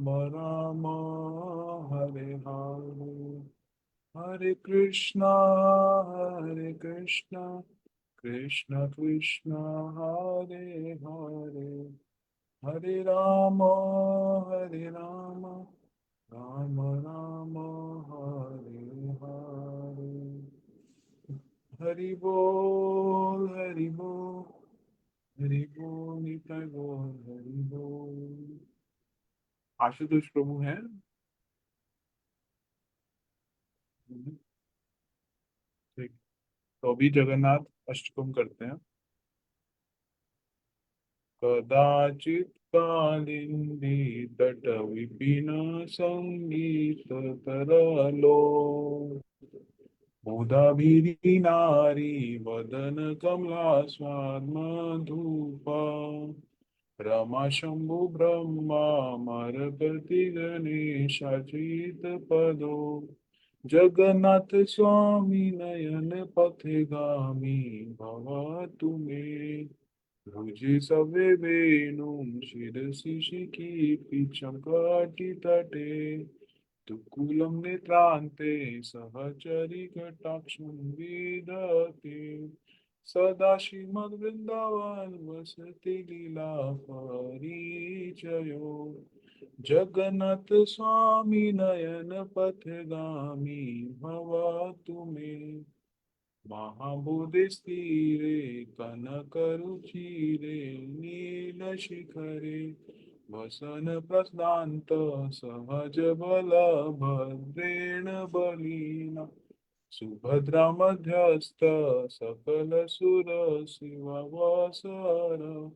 राम हरे हरे, हरे कृष्णा कृष्ण कृष्ण हरे हरे, हरे राम राम राम हरे हरे। हरि बोल हरि बोल निताय बोल हरि बोल। आशुतोष प्रभु हैं। ठीक। तो अभी जगन्नाथ अष्टकम करते हैं। कदाचित कालिंदी तट विपिन संगीत तरलो, मुदाभिरी नारी वदन कमला स्वाद मधुपा, रमा शंभु ब्रह्मा मरपति गणेशाचित पदो, जगन्नाथ स्वामी नयन पथगामी भवतु मे, भुजि सवे वेणुं शिरसि शिखि चक्रटितटे, तुकुलं नेत्रान्ते सहचरी कटाक्षं विदते, सदा श्रीमद्वृन्दावन वसति लीला परिचयो, जगन्नाथ स्वामी नयन पथगामी भवतु मे, महाबोधिस्थिरे कनकरुचिरे नीलशिखरे, वसन प्रस्नात सहज बल भद्रेण बलिना, सुभद्रा मध्यस्थ सकल सुर शिववसर,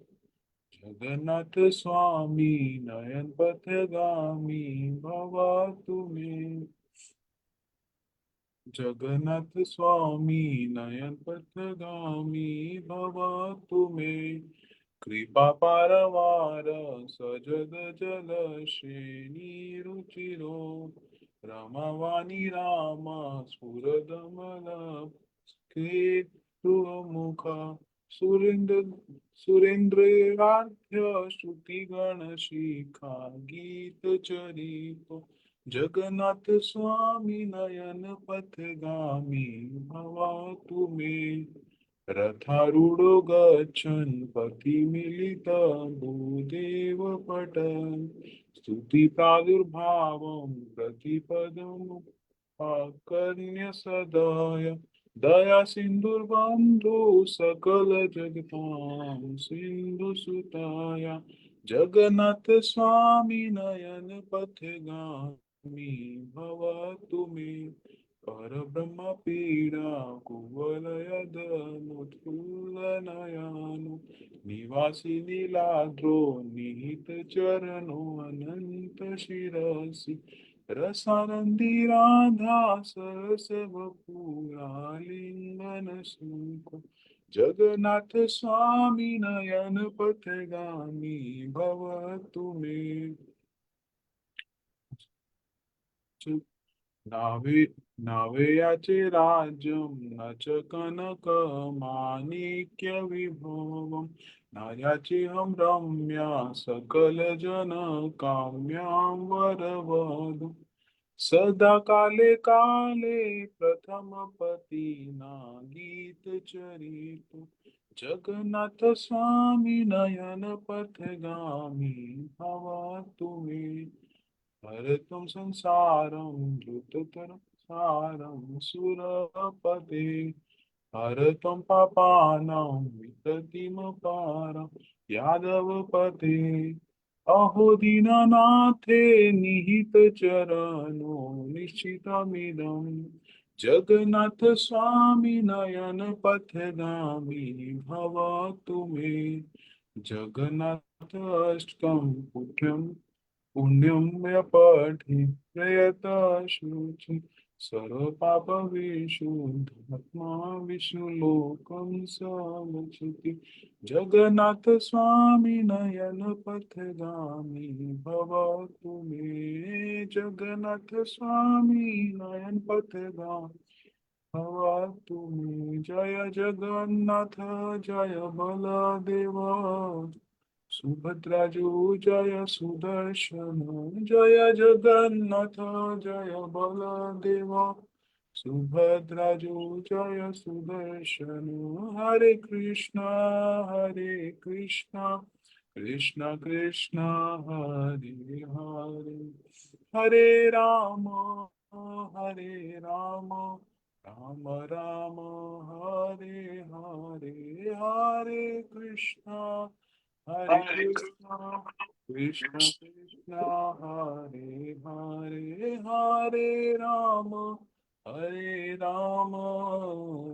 जगन्नाथ स्वामी नयन पथगामी भवतु मे, जगन्नाथ स्वामी नयन पथगामी भवतु मे, कृपा पारवार सजद जल श्रेणी रुचिरो, रमावाणी राम स्फुरदमल मुख, सुरेंद्र सुरेंद्राध्य श्रुति गण शिखा गीत चरितो, जगन्नाथ स्वामी नयन पथगामी भवतु मे, रथारूढ़ो गच्छन् पथिमिलित भूदेव पटन्, स्तुति प्रादुर्भावं प्रतिपदम् आकर्ण्य सदय, दया सिन्धुर्बन्धु सकल जगतां सिन्धु सुताय, जगन्नाथ स्वामी नयन पथगामी भवतु मे, परब्रह्म पीडा कुवलयदनुत्फुल्लनयनो, निवासी नीलाद्रो निहित चरणो अनंत शिरसि, रसानंदी राधा सरस वपुरालिंगन सुख, जगन्नाथ स्वामी नयन पथगामी भवतु मे, नावे नावेयाचे राज्यं न च कनकमाणिक्यविभवम्, न याचेऽहं रम्या सकलजनकाम्यां वरवधूं, सदा काले काले प्रथमपतिना गीतचरितो, जगन्नाथ स्वामी नयन पथगामी भवतु मे, हरतुं संसारं द्रुततरं सारं सुरपते, हरतं पापानां विततिमपारं यादवपते, अहो दीननाथे निहितचरणो निश्चितमिदं, जगन्नाथ स्वामी नयन पथगामी भवतु मे, जगन्नाथ अष्टकं पुण्यं मया पठि प्रयता शुचि, सर्वपापविशुद्धात्मा विष्णुलोकं समचिति, जगन्नाथ स्वामी नयन पथगामी भवतु मे, जगन्नाथ स्वामी नयन पथगामी भवतु मे, जय जगन्नाथ जय बलदेव, सुभद्राजु जय सुदर्शन जय जगन्नाथ जय बलदेव सुभद्राजु जय सुदर्शन हरे कृष्ण कृष्ण कृष्ण हरे हरे हरे राम राम राम हरे हरे हरे कृष्ण कृष्ण कृष्ण हरे हरे हरे राम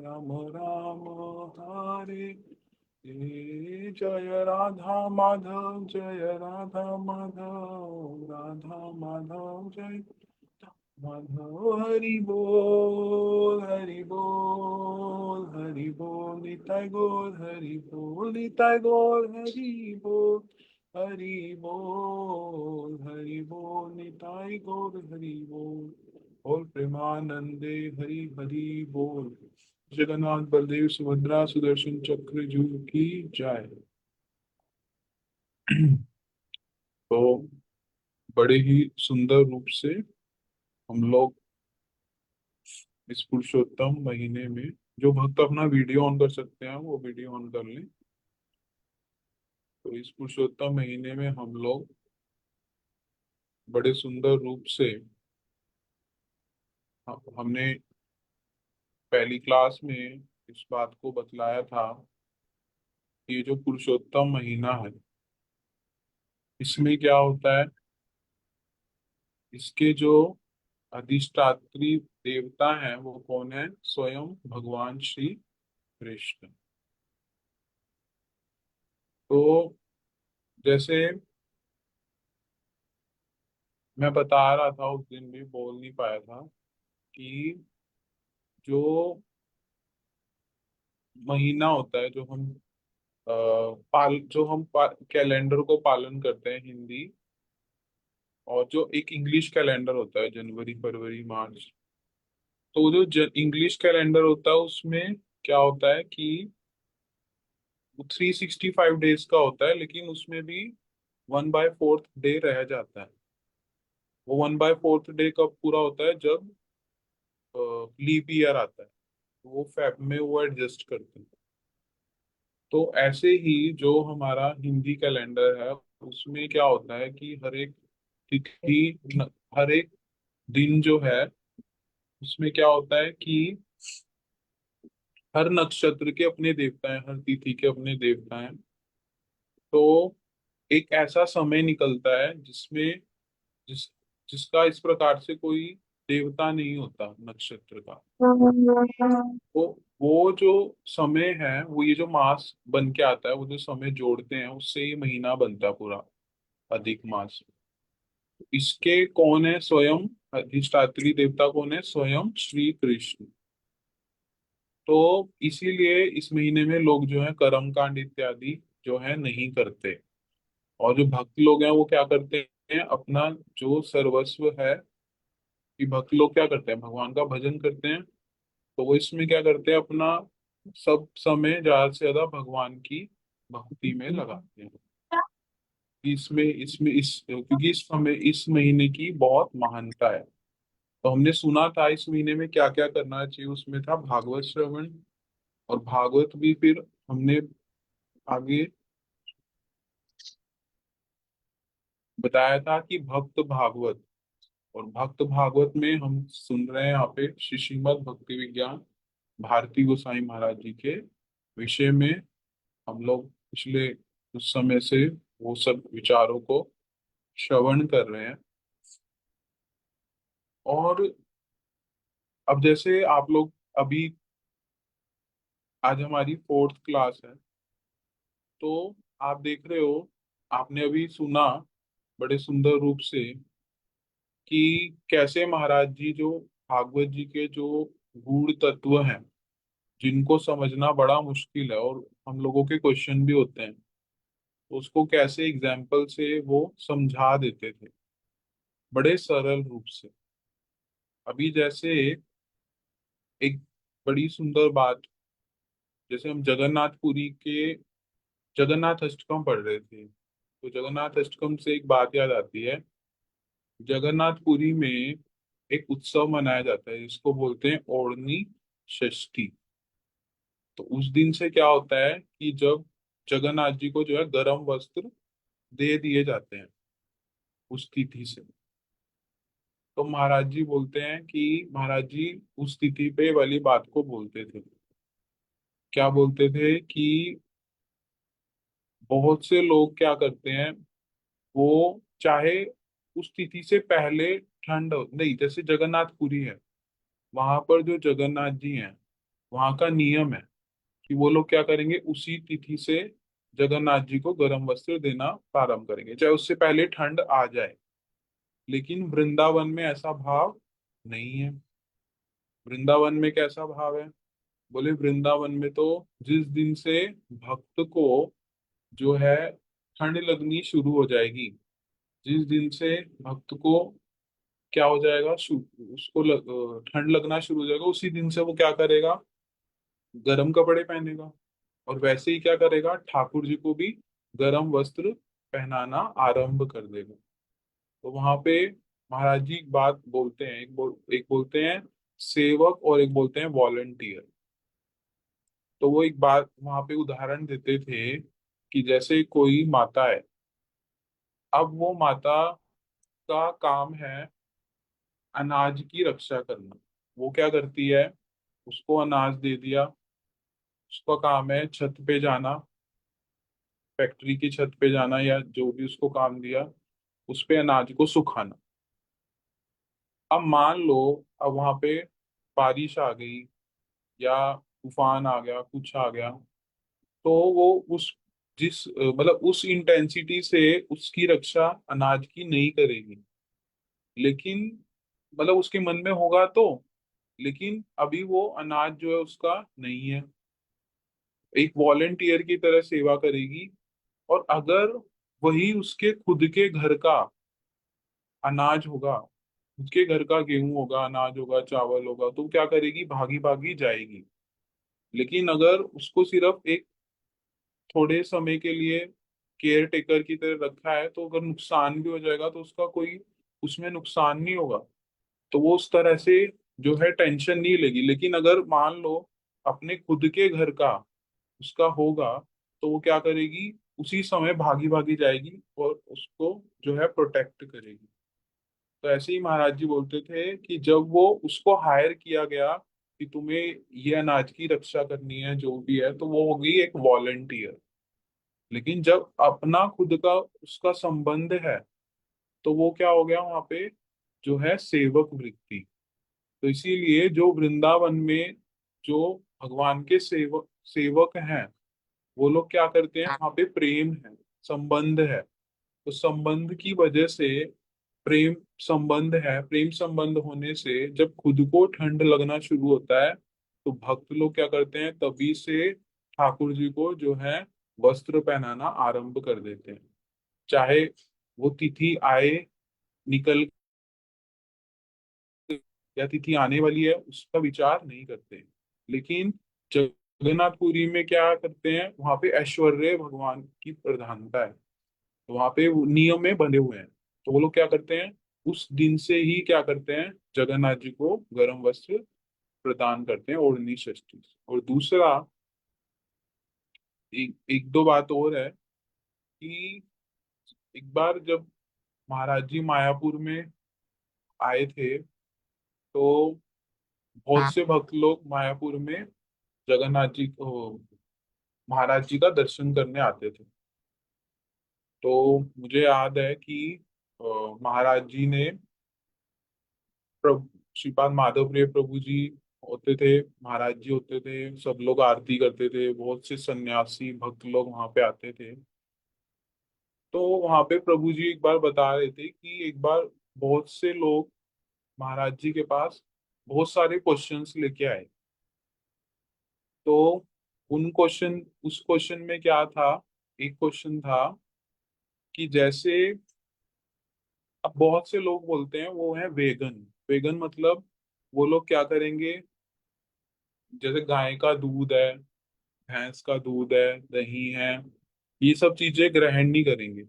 राम राम हरे जय राधा माधव राधा माधव जय माधव हरि बोल निताय गौर हरि बोल निताय गौर हरि बोल प्रेमानंदे हरि हरि बोल जगन्नाथ बलदेव सुभद्रा सुदर्शन चक्र जू की जय। तो बड़े ही सुंदर रूप से हम लोग इस पुरुषोत्तम महीने में जो भक्त अपना वीडियो ऑन कर सकते हैं वो वीडियो ऑन कर लें। तो इस पुरुषोत्तम महीने में हम लोग बड़े सुंदर रूप से हमने पहली क्लास में इस बात को बतलाया था कि ये जो पुरुषोत्तम महीना है इसमें क्या होता है, इसके जो अधिष्ठात्री देवता हैं वो कौन है, स्वयं भगवान श्री कृष्ण। तो जैसे मैं बता रहा था उस दिन भी बोल नहीं पाया था कि जो महीना होता है जो हम कैलेंडर को पालन करते हैं हिंदी, और जो एक इंग्लिश कैलेंडर होता है जनवरी फरवरी मार्च, तो जो इंग्लिश कैलेंडर होता है उसमें क्या होता है कि 365 डेज का होता है, लेकिन उसमें भी 1/4 डे रह जाता है। वो 1/4 डे कब पूरा होता है, जब लीप ईयर आता है, तो वो फेब में वो एडजस्ट करते हैं। तो ऐसे ही जो हमारा हिंदी कैलेंडर है उसमें क्या होता है कि तिथि हर एक दिन जो है उसमें क्या होता है कि हर नक्षत्र के अपने देवता हैं, हर तिथि के अपने देवता हैं। तो एक ऐसा समय निकलता है जिसमें जिस जिसका इस प्रकार से कोई देवता नहीं होता नक्षत्र का। तो वो जो समय है वो ये जो मास बन के आता है, वो जो समय जोड़ते हैं उससे ये महीना बनता है पूरा, अधिक मास। इसके कौन है स्वयं अधिष्ठात्री देवता, कौन है स्वयं श्री कृष्ण। तो इसीलिए इस महीने में लोग जो है कर्म कांड इत्यादि जो है नहीं करते, और जो भक्त लोग हैं वो क्या करते हैं, अपना जो सर्वस्व है कि भक्त लोग क्या करते हैं, भगवान का भजन करते हैं। तो वो इसमें क्या करते हैं, अपना सब समय ज्यादा से ज्यादा भगवान की भक्ति में लगाते हैं। इसमें इसमें इस क्योंकि इस समय इस महीने की बहुत महानता है। तो हमने सुना था इस महीने में क्या क्या करना चाहिए, उसमें था भागवत श्रवण, और भागवत भी फिर हमने आगे बताया था कि भक्त भागवत, और भक्त भागवत में हम सुन रहे हैं यहाँ पे श्री श्रीमद् भक्ति विज्ञान भारती गोसाई महाराज जी के विषय में हम लोग पिछले कुछ समय से वो सब विचारों को श्रवण कर रहे हैं। और अब जैसे आप लोग अभी, आज हमारी 4th क्लास है, तो आप देख रहे हो, आपने अभी सुना बड़े सुंदर रूप से कि कैसे महाराज जी जो भागवत जी के जो गूढ़ तत्व हैं जिनको समझना बड़ा मुश्किल है और हम लोगों के क्वेश्चन भी होते हैं, तो उसको कैसे एग्जाम्पल से वो समझा देते थे बड़े सरल रूप से। अभी जैसे एक बड़ी सुंदर बात, जैसे हम जगन्नाथपुरी के जगन्नाथ अष्टकम पढ़ रहे थे, तो जगन्नाथ अष्टकम से एक बात याद आती है। जगन्नाथपुरी में एक उत्सव मनाया जाता है जिसको बोलते हैं ओढ़नी षष्ठी। तो उस दिन से क्या होता है कि जब जगन्नाथ जी को जो है गर्म वस्त्र दे दिए जाते हैं उस तिथि से। तो महाराज जी बोलते हैं कि महाराज जी उस तिथि पे वाली बात को बोलते थे। क्या बोलते थे कि बहुत से लोग क्या करते हैं, वो चाहे उस तिथि से पहले ठंड नहीं, जैसे जगन्नाथपुरी है, वहां पर जो जगन्नाथ जी हैं वहां का नियम है कि वो लोग क्या करेंगे, उसी तिथि से जगन्नाथ जी को गर्म वस्त्र देना प्रारंभ करेंगे चाहे उससे पहले ठंड आ जाए। लेकिन वृंदावन में ऐसा भाव नहीं है। वृंदावन में कैसा भाव है? बोले वृंदावन में तो जिस दिन से भक्त को जो है ठंड लगनी शुरू हो जाएगी, जिस दिन से भक्त को क्या हो जाएगा, उसको ठंड लगना शुरू हो जाएगा, उसी दिन से वो क्या करेगा, गर्म कपड़े पहनेगा। और वैसे ही क्या करेगा, ठाकुर जी को भी गर्म वस्त्र पहनाना आरंभ कर देगा। तो वहां पे महाराज जी एक बात बोलते हैं, एक बोलते हैं सेवक और एक बोलते हैं वॉलंटियर। तो वो एक बात वहां पे उदाहरण देते थे कि जैसे कोई माता है, अब वो माता का काम है अनाज की रक्षा करना। वो क्या करती है, उसको अनाज दे दिया, उसका काम है छत पे जाना, फैक्ट्री की छत पे जाना या जो भी उसको काम दिया, उस पे अनाज को सुखाना। अब मान लो अब वहां पे बारिश आ गई या तूफान आ गया, कुछ आ गया, तो वो उस मतलब उस इंटेंसिटी से उसकी रक्षा अनाज की नहीं करेगी। लेकिन मतलब उसके मन में होगा तो, लेकिन अभी वो अनाज जो है उसका नहीं है, एक वॉलेंटियर की तरह सेवा करेगी। और अगर वही उसके खुद के घर का अनाज होगा, उसके घर का गेहूं होगा, अनाज होगा, चावल होगा, तो क्या करेगी, भागी भागी जाएगी। लेकिन अगर उसको सिर्फ एक थोड़े समय के लिए केयर टेकर की तरह रखा है, तो अगर नुकसान भी हो जाएगा तो उसका कोई उसमें नुकसान नहीं होगा, तो वो उस तरह से जो है टेंशन नहीं लेगी। लेकिन अगर मान लो अपने खुद के घर का उसका होगा, तो वो क्या करेगी, उसी समय भागी भागी जाएगी और उसको जो है प्रोटेक्ट करेगी। तो ऐसे ही महाराज जी बोलते थे कि जब वो उसको हायर किया गया कि तुम्हें ये अनाज की रक्षा करनी है जो भी है, तो वो होगी एक वॉलंटियर। लेकिन जब अपना खुद का उसका संबंध है, तो वो क्या हो गया वहां पे, जो है सेवक वृत्ति। तो इसीलिए जो वृंदावन में जो भगवान के सेवक सेवक हैं, वो लोग क्या करते हैं, वहां पे प्रेम है, संबंध है। तो संबंध की वजह से प्रेम संबंध है, प्रेम संबंध होने से जब खुद को ठंड लगना शुरू होता है, तो भक्त लोग क्या करते हैं, तभी से ठाकुर जी को जो है वस्त्र पहनाना आरंभ कर देते हैं। चाहे वो तिथि आए, निकल, या तिथि आने वाली है उसका विचार नहीं करते। लेकिन जगन्नाथपुरी में क्या करते हैं, वहां पे ऐश्वर्य भगवान की प्रधानता है, तो वहां पे वो नियम में बंधे हुए हैं। तो वो लोग क्या करते हैं, उस दिन से ही क्या करते हैं, जगन्नाथ जी को गर्म वस्त्र प्रदान करते हैं ओढ़नी षष्ठी। और दूसरा एक दो बात और है कि एक बार जब महाराज जी मायापुर में आए थे, तो बहुत से भक्त लोग मायापुर में जगन्नाथ जी को, महाराज जी का दर्शन करने आते थे। तो मुझे याद है कि अ, महाराज जी ने प्रभु श्रीपाद माधव प्रिय प्रभु जी होते थे, महाराज जी होते थे, सब लोग आरती करते थे, बहुत से सन्यासी भक्त लोग वहां पे आते थे। तो वहां पे प्रभु जी एक बार बता रहे थे कि एक बार बहुत से लोग महाराज जी के पास बहुत सारे क्वेश्चंस लेके आए। तो उस क्वेश्चन में क्या था, एक क्वेश्चन था कि जैसे अब बहुत से लोग बोलते हैं वो है वेगन। वेगन मतलब वो लोग क्या करेंगे, जैसे गाय का दूध है, भैंस का दूध है, दही है, ये सब चीजें ग्रहण नहीं करेंगे।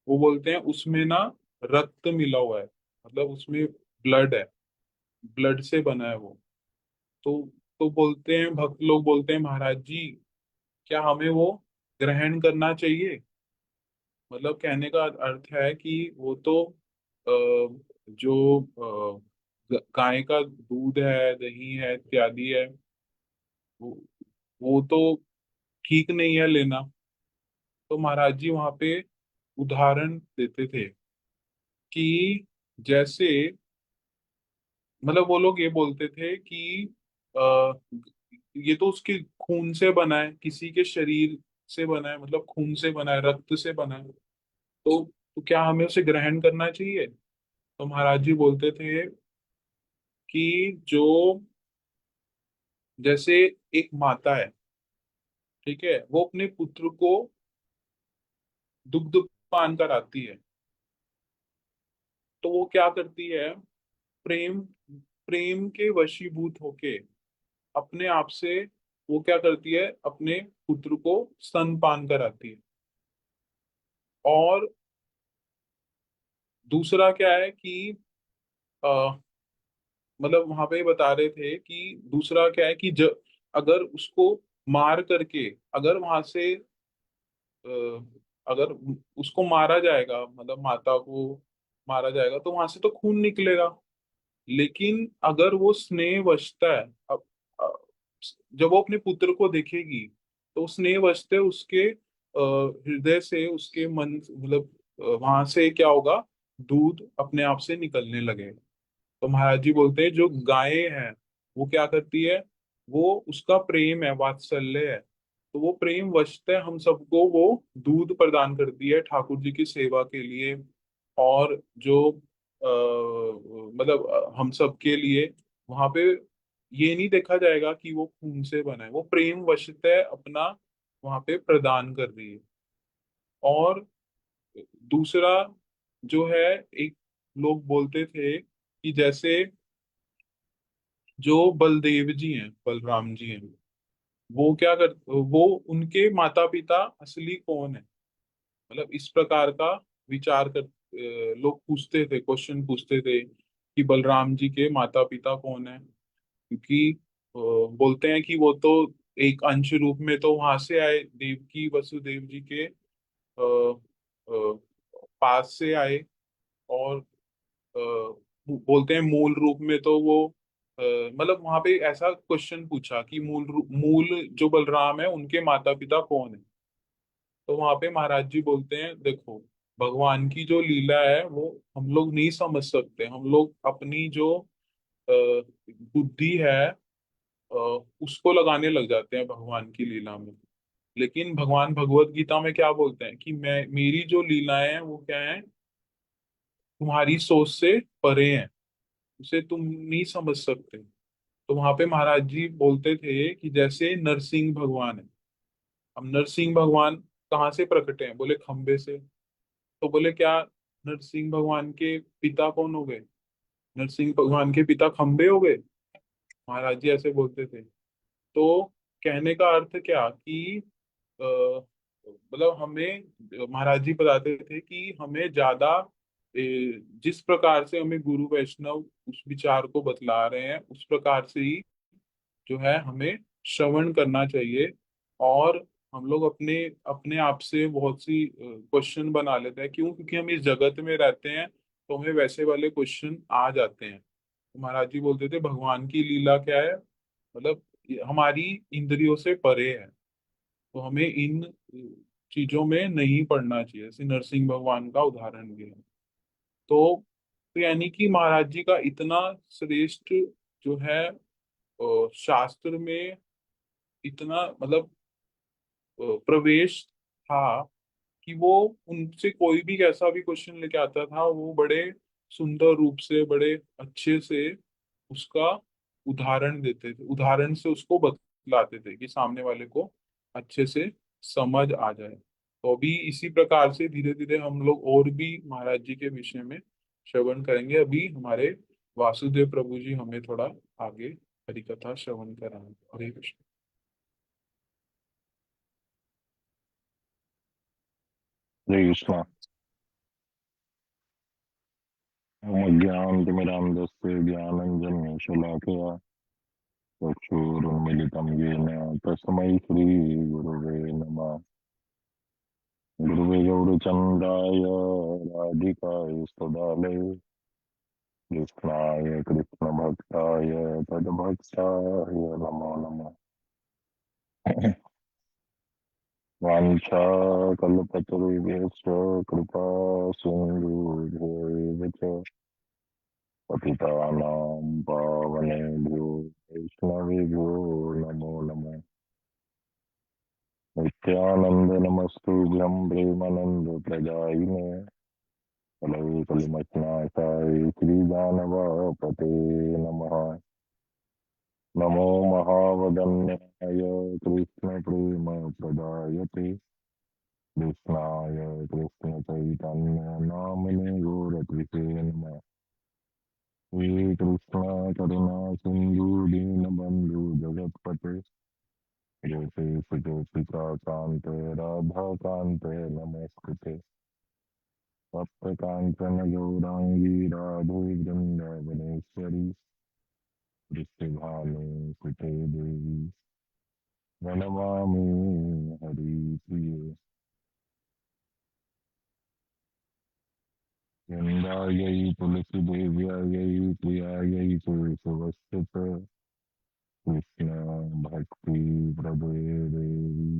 वो बोलते हैं उसमें ना रक्त मिला हुआ है, मतलब उसमें ब्लड है, ब्लड से बना है वो। तो तो बोलते हैं, भक्त लोग बोलते हैं महाराज जी, क्या हमें वो ग्रहण करना चाहिए? मतलब कहने का अर्थ है कि वो तो जो गाय का दूध है, दही है, इत्यादि है, वो वो तो ठीक नहीं है लेना। तो महाराज जी वहां पे उदाहरण देते थे कि जैसे, मतलब वो लोग ये बोलते थे कि आ, ये तो उसके खून से बना है, किसी के शरीर से बना है, मतलब खून से बना है, रक्त से बना है। तो क्या हमें उसे ग्रहण करना चाहिए? तो महाराज जी बोलते थे कि जो, जैसे एक माता है, ठीक है, वो अपने पुत्र को दुग्ध पान कराती है, तो वो क्या करती है, प्रेम प्रेम के वशीभूत होके अपने आप से वो क्या करती है, अपने पुत्र को स्तनपान कराती है। और दूसरा क्या है कि आ, मतलब वहां पे बता रहे थे कि दूसरा क्या है कि अगर उसको मार करके, अगर वहां से अ, अगर उसको मारा जाएगा, मतलब माता को मारा जाएगा, तो वहां से तो खून निकलेगा। लेकिन अगर वो स्नेह वशता है, अब अ, जब वो अपने पुत्र को देखेगी, तो स्नेह वशते उसके हृदय से, उसके मन, मतलब वहां से क्या होगा, दूध अपने आप से निकलने लगेगा। तो महाराज जी बोलते हैं जो गाय है वो क्या करती है, वो उसका प्रेम है, वात्सल्य है, तो वो प्रेम वशतः हम सबको वो दूध प्रदान करती है ठाकुर जी की सेवा के लिए। और जो मतलब हम सब के लिए वहां पे ये नहीं देखा जाएगा कि वो खून से बना है, वो प्रेम वशतः अपना वहां पे प्रदान कर रही है। और दूसरा जो है, एक लोग बोलते थे कि जैसे जो बलदेव जी हैं, बलराम जी हैं, वो क्या कर, वो उनके माता पिता असली कौन है, मतलब इस प्रकार का विचार कर लोग पूछते थे, क्वेश्चन पूछते थे कि बलराम जी के माता पिता कौन है, क्योंकि बोलते हैं कि वो तो एक अंश रूप में तो वहां से आए, देवकी वसुदेव जी के पास से आए। और बोलते हैं मूल रूप में तो वो मतलब वहां पे ऐसा क्वेश्चन पूछा कि मूल जो बलराम है उनके माता पिता कौन है। तो वहां पे महाराज जी बोलते हैं देखो, भगवान की जो लीला है वो हम लोग नहीं समझ सकते, हम लोग अपनी जो बुद्धि है उसको लगाने लग जाते हैं भगवान की लीला में। लेकिन भगवान भगवत गीता में क्या बोलते हैं कि मैं, मेरी जो लीलाएं हैं वो क्या है, तुम्हारी सोच से परे हैं, उसे तुम नहीं समझ सकते। तो वहां पे महाराज जी बोलते थे कि जैसे नरसिंह भगवान है, अब नरसिंह भगवान कहाँ से प्रकटे हैं, बोले खंबे से। तो बोले क्या नरसिंह भगवान के पिता कौन हो गए, नरसिंह भगवान के पिता खंबे हो गए? महाराज जी ऐसे बोलते थे। तो कहने का अर्थ क्या कि मतलब हमें, महाराज जी बताते थे कि हमें ज्यादा जिस प्रकार से हमें गुरु वैष्णव उस विचार को बतला रहे हैं उस प्रकार से ही जो है हमें श्रवण करना चाहिए। और हम लोग अपने अपने आप से बहुत सी क्वेश्चन बना लेते हैं, क्यों? क्योंकि हम इस जगत में रहते हैं तो हमें वैसे वाले क्वेश्चन आ जाते हैं। तो महाराज जी बोलते थे भगवान की लीला क्या है, मतलब ये हमारी इंद्रियों से परे है, तो हमें इन चीजों में नहीं पड़ना चाहिए। जैसे नरसिंह भगवान का उदाहरण दिया। तो यानी कि महाराज जी का इतना श्रेष्ठ जो है शास्त्र में इतना मतलब प्रवेश था कि वो उनसे कोई भी कैसा भी क्वेश्चन लेके आता था, वो बड़े सुंदर रूप से, बड़े अच्छे से उसका उदाहरण देते थे, उदाहरण से उसको बतलाते थे कि सामने वाले को अच्छे से समझ आ जाए। तो अभी इसी प्रकार से धीरे धीरे हम लोग और भी महाराज जी के विषय में श्रवण करेंगे। अभी हमारे वासुदेव प्रभु जी हमें थोड़ा आगे हरिकथा श्रवण कराएंगे। हरे कृष्ण। हरे कृष्णा। अज्ञानतिमिरान्धस्य ज्ञानञ्जनशलाकया चक्षुरुन्मीलितं येन तस्मै श्रीगुरुवे नमः। गुरुवे गौरचन्द्राय राधिकाय सदालये कृष्णाय कृष्णभक्ताय तद्भक्ताय नमो नमः। वाञ्छाकल्पतरुभ्यश्च कृपा सिन्धुभ्यैव च पतितानां पावनेभ्यो वैष्णवेभ्यो नमो नमः। नित्यानंद नमस्तुभ्यं प्रेमानंद प्रदायिने कलौकलमथनाशाय श्रीदानवापते नमः। नमो महावदन्याय कृष्ण प्रेम प्रदायते कृष्णाय कृष्ण चैतन्य नामिने गौरत्रिते नमः। श्री कृष्ण करुणा सिंधु दीन बंधु जगतपते गोपेश गोपिका कांत राधा कांत नमस्कृते सप्तकांचन गौरांगी राधे वृंदावनेश्वरी वृषभानु सुते देवी प्रणमामि हरिप्रिये। वृंदायै तुलसी देव्यायै प्रियायै तुलसीवस्तित कृष्ण भक्ति प्रदे देवी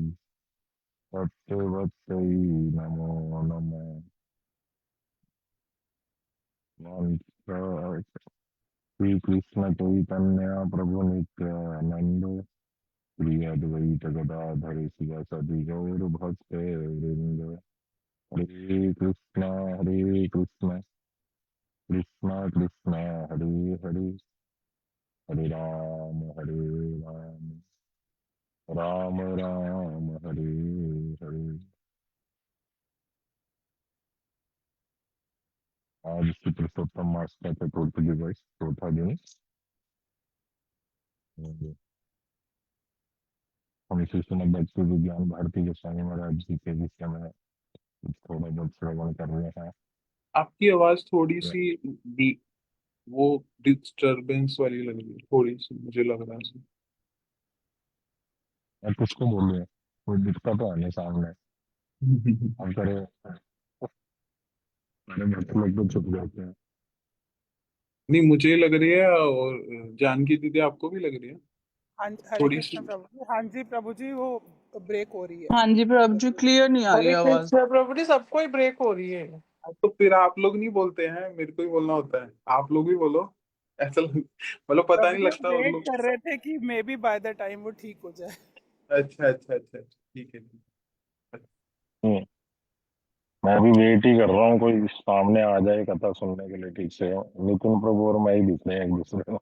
सत्यवत्यै नमो नमः। श्री कृष्ण चैतन्य प्रभु नित्यानंद श्री अद्वैत गदाधर शिवसदि गौर भक्त वृंद। हरे कृष्ण कृष्ण कृष्ण हरे हरे हरे राम राम राम हरे हरे। आज श्री पुरुषोत्तम मास का चतुर्थ दिवस चौथा दिन। हम शिष्य बच्चे विज्ञान भारती गोस्वामी महाराज जी के विषय में कुछ थोड़ा बहुत श्रवण कर रहे हैं। आपकी आवाज थोड़ी सी वो डिस्टरबेंस वाली लग रही है, थोड़ी सी मुझे लग रहा है। मैं किसको बोलूँ, कोई दिखता तो है नहीं सामने। हम करे सारे भक्त लोग तो चुप जाते हैं। नहीं, मुझे लग रही है, और जानकी दीदी आपको भी लग रही है हाँ हरे थोड़ी सी। कृष्ण प्रभु जी। हाँ जी प्रभु जी, वो ब्रेक हो रही है। हाँ जी प्रभु जी, क्लियर नहीं आ रही हरे आवाज। कृष्ण प्रभु जी, सबको ही ब्रेक हो रही है। तो फिर आप लोग नहीं बोलते हैं, मेरे को ही बोलना होता है, आप लोग भी बोलो। ऐसा मतलब पता प्रभु नहीं जी लगता और वेट लोग। कर रहे थे कि may be by the time वो ठीक हो जाए। अच्छा अच्छा अच्छा अच्छा, ठीक है ठीक है। हम्म, मैं भी वेट ही कर रहा हूँ, कोई सामने आ जाए कथा सुनने के लिए ठीक से। नितिन प्रभु और मैं ही दिख रहे हैं एक दूसरे को।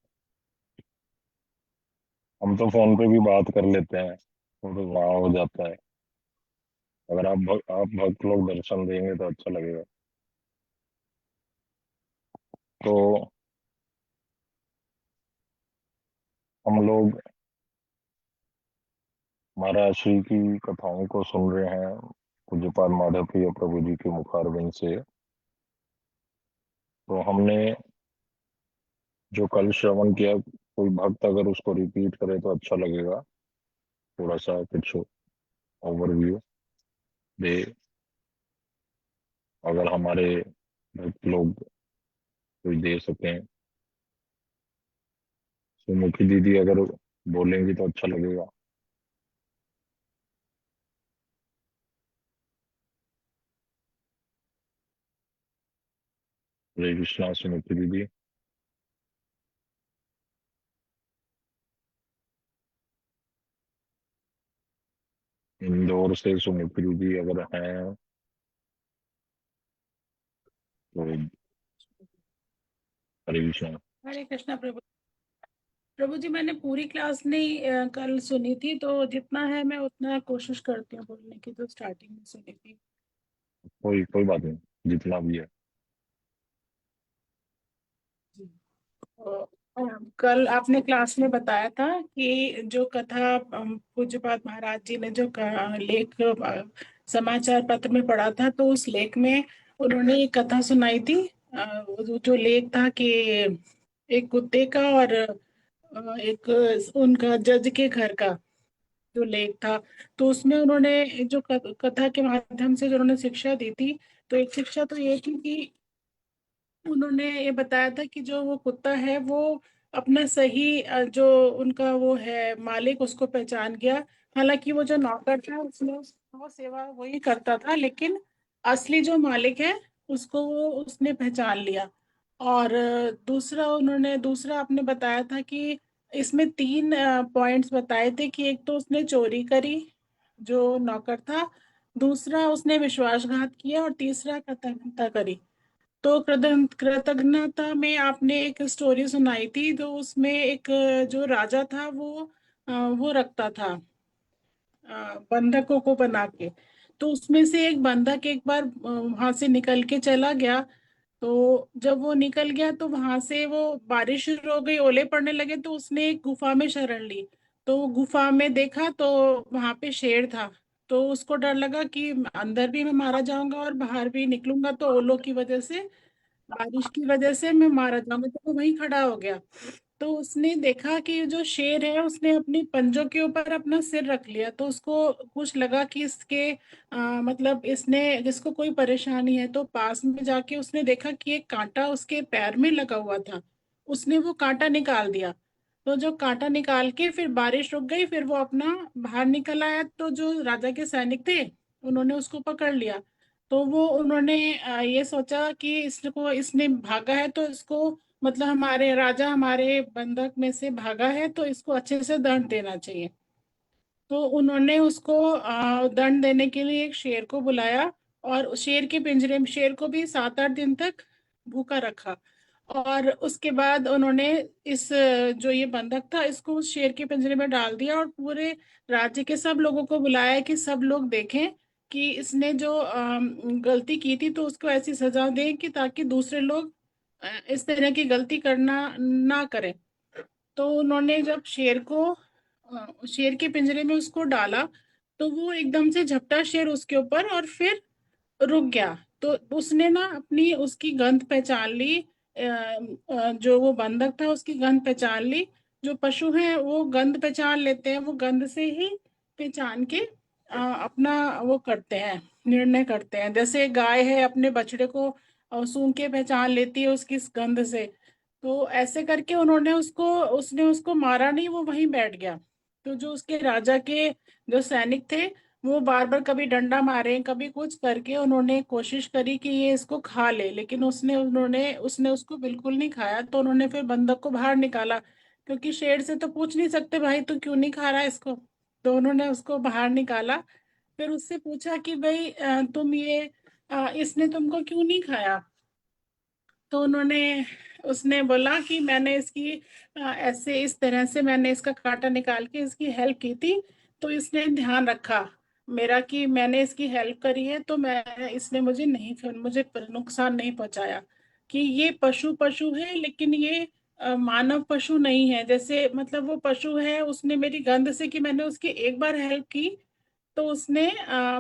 हम तो फोन पे भी बात कर लेते हैं, तो वहाँ हो जाता है। अगर आप भक्त लोग दर्शन देंगे तो अच्छा लगेगा। तो हम लोग महाराज श्री की कथाओं को सुन रहे हैं पूज्यपाद माधव प्रिय प्रभु जी के मुखारविंद से। तो हमने जो कल श्रवण किया, कोई भक्त अगर उसको रिपीट करे तो अच्छा लगेगा। थोड़ा सा कुछ ओवरव्यू दे, अगर हमारे भक्त लोग कोई दे सकें। सुमुखी दीदी अगर बोलेंगी तो अच्छा लगेगा। हरे कृष्णा सुमुखी दीदी। इंदौर से सुमुखी दीदी अगर हैं तो हरे कृष्णा। हरे कृष्णा प्रभु। प्रभु जी, मैंने पूरी क्लास नहीं कल सुनी थी, तो जितना है मैं उतना कोशिश करती हूँ बोलने की, जो स्टार्टिंग में सुनी थी। कोई कोई बात नहीं, जितना भी है। जी। तो, कल आपने क्लास में बताया था कि जो कथा पूज्यपाद महाराज जी ने जो लेख समाचार पत्र में पढ़ा था, तो उस लेख में उन्होंने एक कथा सुनाई थी वो जो लेख था कि एक कुत्ते का और एक उनका जज के घर का जो लेख था, तो उसमें उन्होंने जो कथा के माध्यम से जो उन्होंने शिक्षा दी थी, तो एक शिक्षा तो ये थी कि उन्होंने ये बताया था कि जो वो कुत्ता है वो अपना सही जो उनका वो है मालिक उसको पहचान गया। हालांकि वो जो नौकर था उसने वो सेवा वही करता था, लेकिन असली जो मालिक है उसको वो उसने पहचान लिया। और दूसरा आपने बताया था कि इसमें तीन पॉइंट्स बताए थे कि एक तो उसने चोरी करी जो नौकर था, दूसरा उसने विश्वासघात किया, और तीसरा कृतज्ञता करी। तो कृतज्ञता में आपने एक स्टोरी सुनाई थी, तो उसमें एक जो राजा था वो रखता था बंधकों को बना के। तो उसमें से एक बंधक एक बार वहां से निकल के चला गया। तो जब वो निकल गया तो वहां से वो बारिश शुरू हो गई, ओले पड़ने लगे, तो उसने एक गुफा में शरण ली। तो वो गुफा में देखा तो वहां पे शेर था। तो उसको डर लगा कि अंदर भी मैं मारा जाऊंगा और बाहर भी निकलूंगा तो ओलों की वजह से, बारिश की वजह से मैं मारा जाऊंगा, तो वो वहीं खड़ा हो गया। तो उसने देखा कि जो शेर है उसने अपनी पंजों के ऊपर अपना सिर रख लिया, तो उसको कुछ लगा कि इसके मतलब इसको कोई परेशानी है। तो पास में जाके उसने देखा कि एक कांटा उसके पैर में लगा हुआ था। उसने वो कांटा निकाल दिया। तो जो कांटा निकाल के फिर बारिश रुक गई, फिर वो अपना बाहर निकल आया, तो जो राजा के सैनिक थे उन्होंने उसको पकड़ लिया। तो वो उन्होंने ये सोचा कि इसने भागा है तो इसको मतलब हमारे राजा हमारे बंधक में से भागा है तो इसको अच्छे से दंड देना चाहिए। तो उन्होंने उसको दंड देने के लिए एक शेर को बुलाया, और उस शेर के पिंजरे में शेर को भी 7-8 दिन तक भूखा रखा। और उसके बाद उन्होंने इस जो ये बंधक था इसको उस शेर के पिंजरे में डाल दिया, और पूरे राज्य के सब लोगों को बुलाया कि सब लोग देखें कि इसने जो गलती की थी तो उसको ऐसी सजा दें कि ताकि दूसरे लोग इस तरह की गलती करना ना करें। तो उन्होंने जब शेर के पिंजरे में उसको डाला, तो वो एकदम से झपटा शेर उसके ऊपर और फिर रुक गया। तो उसने ना अपनी उसकी गंध पहचान ली। जो वो बंधक था उसकी गंध पहचान ली। जो पशु हैं वो गंध पहचान लेते हैं, वो गंध से ही पहचान के अपना वो करते हैं, निर्णय करते हैं। जैसे गाय है अपने बछड़े को सूंघ के पहचान लेती है उसकी इस गंध से। तो ऐसे करके उसने उसको मारा नहीं, वो वहीं बैठ गया। तो जो उसके राजा के जो सैनिक थे वो बार बार कभी डंडा मारे कभी कुछ करके उन्होंने कोशिश करी कि ये इसको खा ले, लेकिन उसने उसको बिल्कुल नहीं खाया। तो उन्होंने फिर बंदक को बाहर निकाला, क्योंकि शेर से तो पूछ नहीं सकते भाई तू क्यों नहीं खा रहा है इसको। तो उन्होंने उसको बाहर निकाला। फिर उससे पूछा कि भाई इसने तुमको क्यों नहीं खाया। तो उसने बोला कि मैंने इसकी ऐसे इस तरह से मैंने इसका कांटा निकाल के इसकी हेल्प की थी, तो इसने ध्यान रखा मेरा कि मैंने इसकी हेल्प करी है, तो मैं इसने मुझे नुकसान नहीं पहुंचाया। कि ये पशु पशु है लेकिन ये मानव पशु नहीं है। जैसे मतलब वो पशु है, उसने मेरी गंध से कि मैंने उसकी एक बार हेल्प की तो उसने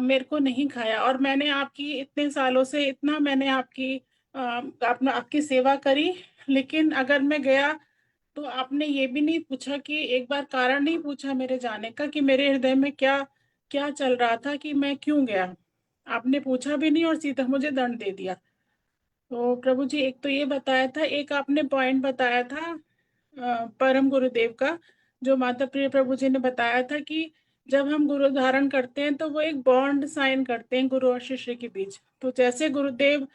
मेरे को नहीं खाया। और मैंने आपकी इतने सालों से इतना मैंने आपकी सेवा करी, लेकिन अगर मैं गया तो आपने ये भी नहीं पूछा कि एक बार कारण नहीं पूछा मेरे जाने का कि मेरे हृदय में क्या क्या चल रहा था कि मैं क्यों गया। आपने पूछा भी नहीं और सीधा मुझे दंड दे दिया। तो प्रभु जी एक तो ये बताया था, एक आपने पॉइंट बताया था परम गुरुदेव का, जो माता प्रिय प्रभु जी ने बताया था कि जब हम गुरु धारण करते हैं तो वो एक बॉन्ड साइन करते हैं गुरु और शिष्य के बीच। तो जैसे गुरुदेव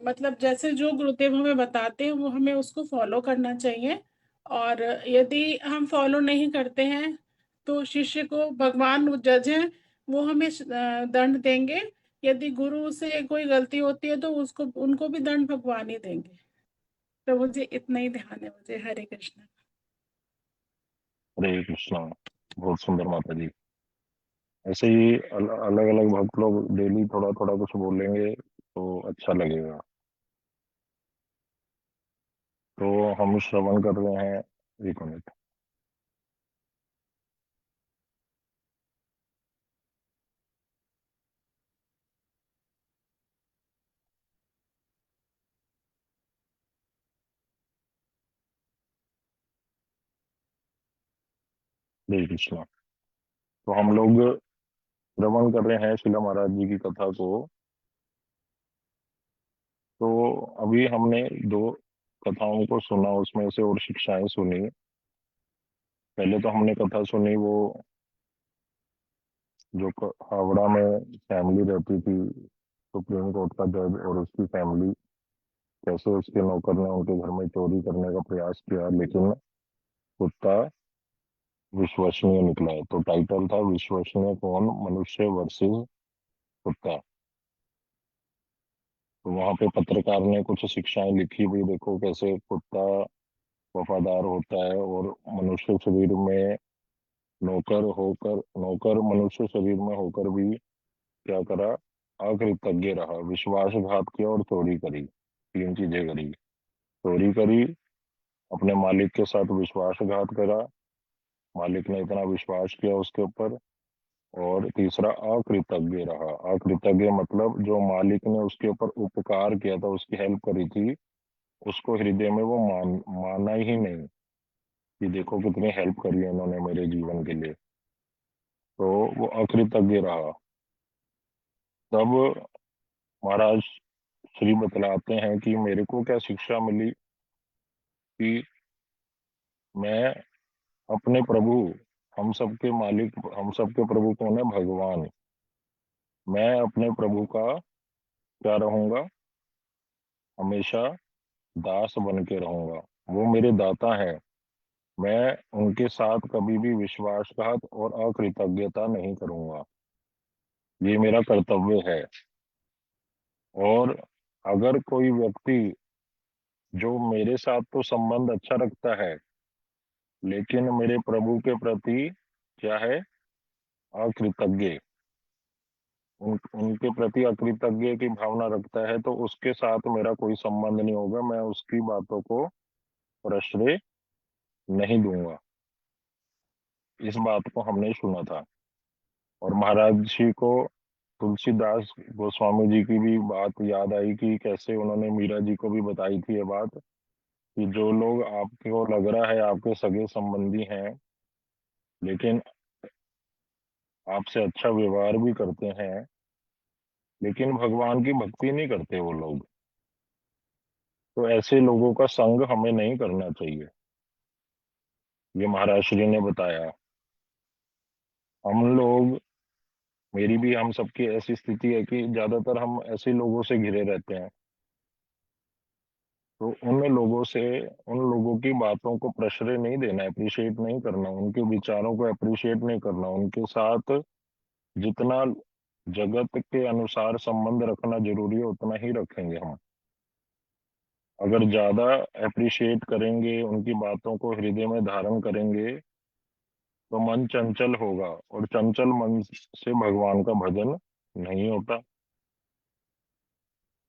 मतलब जैसे जो गुरुदेव हमें बताते हैं वो हमें उसको फॉलो करना चाहिए। और यदि हम फॉलो नहीं करते हैं तो शिष्य को भगवान जज हैं, वो हमें दंड देंगे। यदि गुरु से कोई गलती होती है तो उसको उनको भी दंड भगवान ही देंगे। तो मुझे इतना ही ध्यान है मुझे। हरे कृष्ण। हरे कृष्णा। बहुत सुंदर माता जी। ऐसे ही अलग अलग भक्त लोग डेली थोड़ा थोड़ा कुछ बोलेंगे तो अच्छा लगेगा। तो हम श्रवण कर रहे हैं। 1 मिनट। हरे कृष्णा। तो हम लोग श्रवण कर रहे हैं शिला महाराज जी की कथा को। तो अभी हमने दो कथाओं को सुना, उसमें से और शिक्षाएं सुनी। पहले तो हमने कथा सुनी वो जो हावड़ा में फैमिली रहती थी, सुप्रीम कोर्ट का जज और उसकी फैमिली, कैसे उसके नौकर ने उनके घर में चोरी करने का प्रयास किया, लेकिन कुत्ता विश्वसनीय निकला। तो टाइटल था विश्वसनीय कौन, मनुष्य वर्सेस कुत्ता। तो वहां पे पत्रकार ने कुछ शिक्षाएं लिखी भी, देखो कैसे कुत्ता वफादार होता है और मनुष्य शरीर में नौकर मनुष्य शरीर में होकर भी क्या करा, अकृतज्ञ रहा, विश्वासघात किया और चोरी करी। तीन चीजें करी, चोरी करी, अपने मालिक के साथ विश्वासघात करा, मालिक ने इतना विश्वास किया उसके ऊपर, और तीसरा अकृतज्ञ रहा। अकृतज्ञ मतलब जो मालिक ने उसके ऊपर उपकार किया था, उसकी हेल्प करी थी, उसको हृदय में वो माना ही नहीं कि देखो कितनी हेल्प करी है इन्होंने मेरे जीवन के लिए। तो वो अकृतज्ञ रहा। तब महाराज श्री बतलाते हैं कि मेरे को क्या शिक्षा मिली कि मैं अपने प्रभु, हम सबके मालिक, हम सबके प्रभु कौन है, भगवान, मैं अपने प्रभु का क्या रहूंगा, हमेशा दास बन के रहूंगा। वो मेरे दाता हैं, मैं उनके साथ कभी भी विश्वासघात और अकृतज्ञता नहीं करूंगा, ये मेरा कर्तव्य है। और अगर कोई व्यक्ति जो मेरे साथ तो संबंध अच्छा रखता है, लेकिन मेरे प्रभु के प्रति क्या है, अकृतज्ञ, उनके प्रति अकृतज्ञ की भावना रखता है, तो उसके साथ मेरा कोई संबंध नहीं होगा, मैं उसकी बातों को प्रश्रय नहीं दूंगा। इस बात को हमने सुना था। और महाराज जी को तुलसीदास गोस्वामी जी की भी बात याद आई कि कैसे उन्होंने मीरा जी को भी बताई थी ये बात, कि जो लोग आपको लग रहा है आपके सगे संबंधी हैं, लेकिन आपसे अच्छा व्यवहार भी करते हैं, लेकिन भगवान की भक्ति नहीं करते वो लोग, तो ऐसे लोगों का संग हमें नहीं करना चाहिए। ये महाराज श्री ने बताया। हम लोग, मेरी भी, हम सबकी ऐसी स्थिति है कि ज्यादातर हम ऐसे लोगों से घिरे रहते हैं। तो उन लोगों की बातों को प्रश्रय नहीं देना, अप्रिशिएट नहीं करना, उनके विचारों को अप्रिशिएट नहीं करना, उनके साथ जितना जगत के अनुसार संबंध रखना जरूरी है उतना ही रखेंगे हम। अगर ज्यादा अप्रिशिएट करेंगे, उनकी बातों को हृदय में धारण करेंगे, तो मन चंचल होगा, और चंचल मन से भगवान का भजन नहीं होता।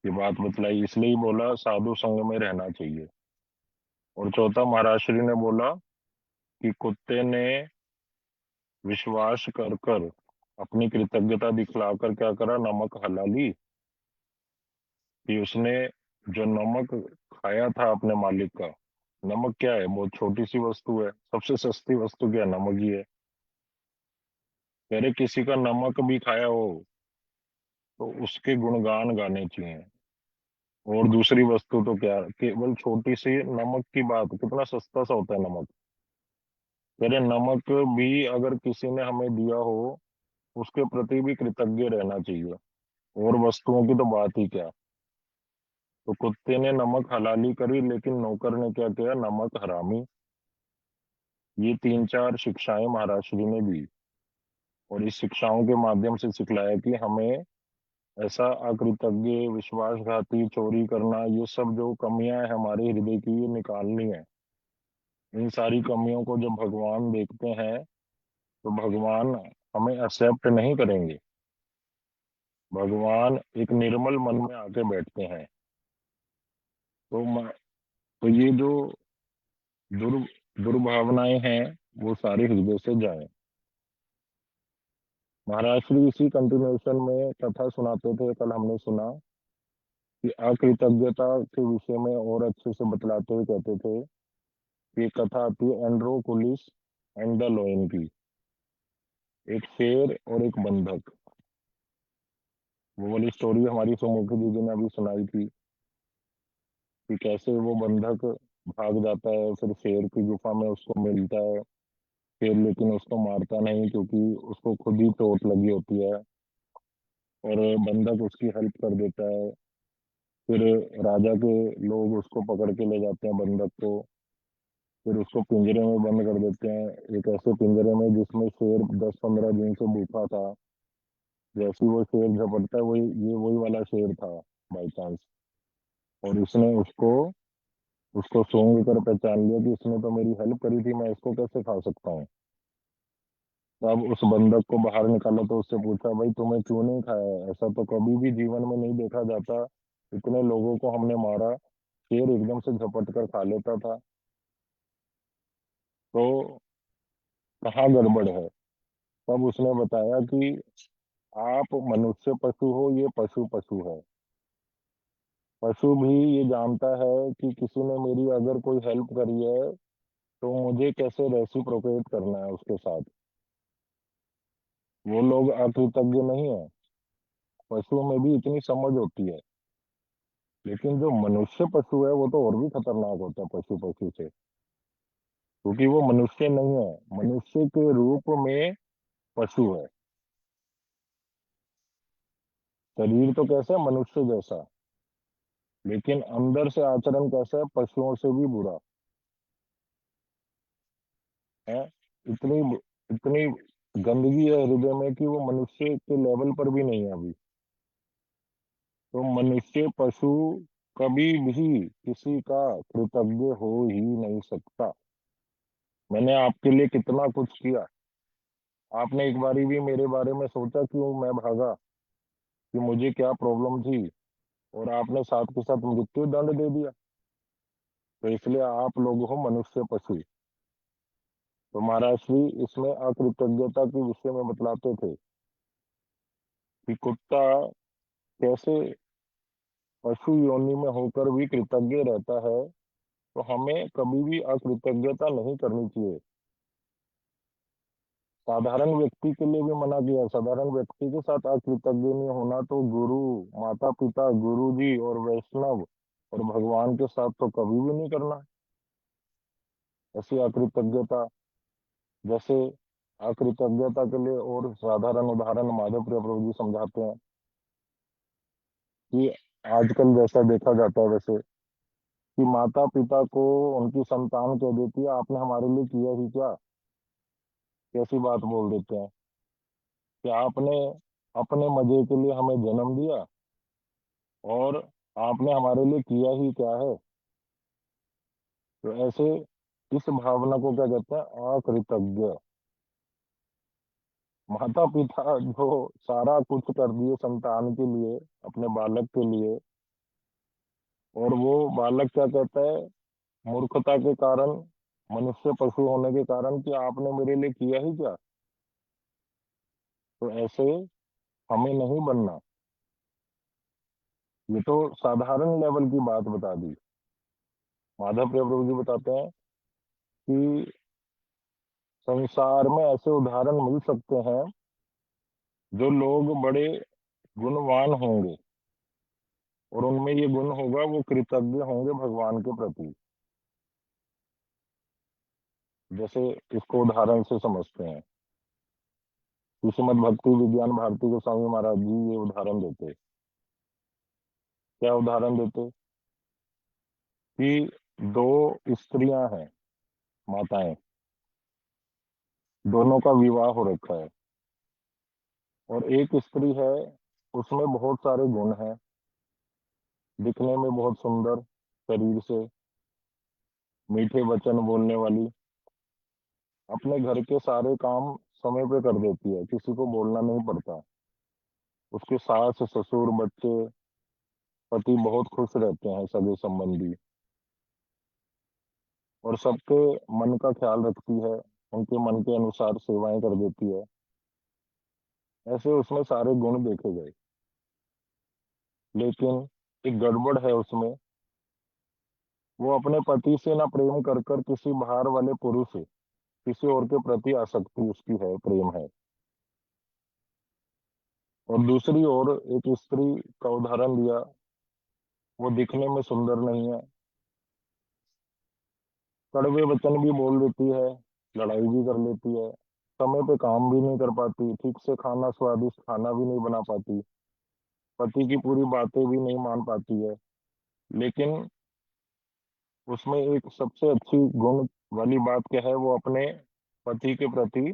ये बात बतलाई, इसलिए ही बोला साधु संग में रहना चाहिए। और चौथा महाराज श्री ने बोला कि कुत्ते ने विश्वास कर कर अपनी कृतज्ञता दिखलाकर क्या करा, नमक हला ली, कि उसने जो नमक खाया था अपने मालिक का, नमक क्या है, बहुत छोटी सी वस्तु है, सबसे सस्ती वस्तु क्या है, नमक ही है। कह रहे किसी का नमक भी खाया हो तो उसके गुणगान गाने चाहिए। और दूसरी वस्तु तो क्या, केवल छोटी सी नमक की बात, कितना सस्ता सा होता है नमक। कह रहे नमक भी अगर किसी ने हमें दिया हो, उसके प्रति भी कृतज्ञ रहना चाहिए, और वस्तुओं की तो बात ही क्या। तो कुत्ते ने नमक हलाली करी, लेकिन नौकर ने क्या किया, नमक हरामी। ये तीन चार शिक्षाएं महाराज श्री ने दी, और इस शिक्षाओं के माध्यम से सिखलाया कि हमें ऐसा अकृतज्ञ, विश्वासघाती, चोरी करना, ये सब जो कमियां हैं हमारे हृदय की, ये निकालनी है। इन सारी कमियों को जब भगवान देखते हैं, तो भगवान हमें एक्सेप्ट नहीं करेंगे। भगवान एक निर्मल मन में आके बैठते हैं। तो तो ये जो दुर दुर्भावनाएं हैं, वो सारी हृदय से जाएं। महाराज श्री इसी कंटिन्यूएशन में कथा सुनाते थे। कल हमने सुना कि अकृतज्ञता के विषय में और अच्छे से बतलाते हुए कहते थे कि एक कथा आती है, एंड द लोइन की। एक शेर और एक बंधक। वो वाली स्टोरी हमारी सुमुखी दीदी ने अभी सुनाई थी कि कैसे वो बंधक भाग जाता है, फिर शेर की गुफा में उसको मिलता है। शेर लेकिन उसको मारता नहीं क्योंकि उसको खुद ही चोट लगी होती है, और बंधक उसकी हेल्प कर देता है। फिर राजा के लोग उसको पकड़ के ले जाते हैं बंधक को, फिर उसको पिंजरे में बंद कर देते हैं, एक ऐसे पिंजरे में जिसमें शेर 10-15 दिन से भूखा था। जैसे ही वो शेर झपटता है, वही वाला शेर था बाई चांस। और उसने उसको उसको सूंघ कर पहचान लिया कि इसने तो मेरी हेल्प करी थी, मैं इसको कैसे खा सकता हूँ। तब उस बंधक को बाहर निकाला तो उससे पूछा, भाई तुम्हें क्यों नहीं खाया? ऐसा तो कभी भी जीवन में नहीं देखा जाता, इतने लोगों को हमने मारा, शेर एकदम से झपट कर खा लेता था। तो कहाँ गड़बड़ है? तब उसने बताया कि आप मनुष्य पशु हो, ये पशु पशु है। पशु भी ये जानता है कि किसी ने मेरी अगर कोई हेल्प करी है तो मुझे कैसे रेसिप्रोकेट करना है उसके साथ। वो लोग अकृतज्ञ नहीं है। पशुओं में भी इतनी समझ होती है। लेकिन जो मनुष्य पशु है वो तो और भी खतरनाक होता है पशु पशु से, क्योंकि वो मनुष्य नहीं है, मनुष्य के रूप में पशु है। शरीर तो कैसा है? मनुष्य जैसा। लेकिन अंदर से आचरण कैसा है? पशुओं से भी बुरा है। इतनी इतनी गंदगी है हृदय में कि वो मनुष्य के लेवल पर भी नहीं है अभी। तो मनुष्य पशु कभी भी किसी का कृतज्ञ हो ही नहीं सकता। मैंने आपके लिए कितना कुछ किया, आपने एक बारी भी मेरे बारे में सोचा क्यों मैं भागा, कि मुझे क्या प्रॉब्लम थी, और आपने साथ के साथ मृत्यु दंड दे दिया। तो इसलिए आप लोग हो मनुष्य पशु। तो महाराज श्री इसमें अकृतज्ञता के विषय में बतलाते थे कि कुत्ता कैसे पशु योनि में होकर भी कृतज्ञ रहता है। तो हमें कभी भी अकृतज्ञता नहीं करनी चाहिए। साधारण व्यक्ति के लिए भी मना किया, साधारण व्यक्ति के साथ अकृतज्ञ नहीं होना, तो गुरु, माता पिता, गुरु जी और वैष्णव और भगवान के साथ तो कभी भी नहीं करना ऐसी अकृतज्ञता। जैसे अकृतज्ञता के लिए और साधारण उदाहरण माधव प्रिय प्रभु जी समझाते हैं कि आजकल जैसा देखा जाता है वैसे, कि माता पिता को उनकी संतान कह देती है आपने हमारे लिए किया ही क्या। कैसी बात बोल देते हैं कि आपने अपने मजे के लिए हमें जन्म दिया और आपने हमारे लिए किया ही क्या है। तो ऐसे इस भावना को क्या कहते हैं? अकृतज्ञ। माता पिता जो सारा कुछ कर दिए संतान के लिए, अपने बालक के लिए, और वो बालक क्या कहता है मूर्खता के कारण, मनुष्य पशु होने के कारण, कि आपने मेरे लिए किया ही क्या। तो ऐसे हमें नहीं बनना। ये तो साधारण लेवल की बात बता दी। माधव प्रिय प्रभु जी बताते हैं कि संसार में ऐसे उदाहरण मिल सकते हैं जो लोग बड़े गुणवान होंगे और उनमें ये गुण होगा, वो कृतज्ञ होंगे भगवान के प्रति। जैसे इसको उदाहरण से समझते हैं, श्रीमद् भक्ति विज्ञान भारती के स्वामी महाराज जी ये उदाहरण देते। क्या उदाहरण देते? कि दो स्त्रियां हैं, माताएं, दोनों का विवाह हो रखा है, और एक स्त्री है उसमें बहुत सारे गुण हैं, दिखने में बहुत सुंदर, शरीर से, मीठे वचन बोलने वाली, अपने घर के सारे काम समय पे कर देती है, किसी को बोलना नहीं पड़ता। उसके सास ससुर बच्चे पति बहुत खुश रहते हैं, सगे संबंधी, और सबके मन का ख्याल रखती है, उनके मन के अनुसार सेवाएं कर देती है। ऐसे उसमें सारे गुण देखे गए। लेकिन एक गड़बड़ है उसमें, वो अपने पति से ना प्रेम कर कर किसी बाहर वाले पुरुष किसी और के प्रति आसक्ति उसकी है, प्रेम है। और दूसरी ओर एक स्त्री का उदाहरण दिया, वो दिखने में सुंदर नहीं है, कड़वे वचन भी बोल देती है, लड़ाई भी कर लेती है, समय पे काम भी नहीं कर पाती, ठीक से खाना, स्वादिष्ट खाना भी नहीं बना पाती, पति की पूरी बातें भी नहीं मान पाती है, लेकिन उसमें एक सबसे अच्छी गुण वाली बात क्या है, वो अपने पति के प्रति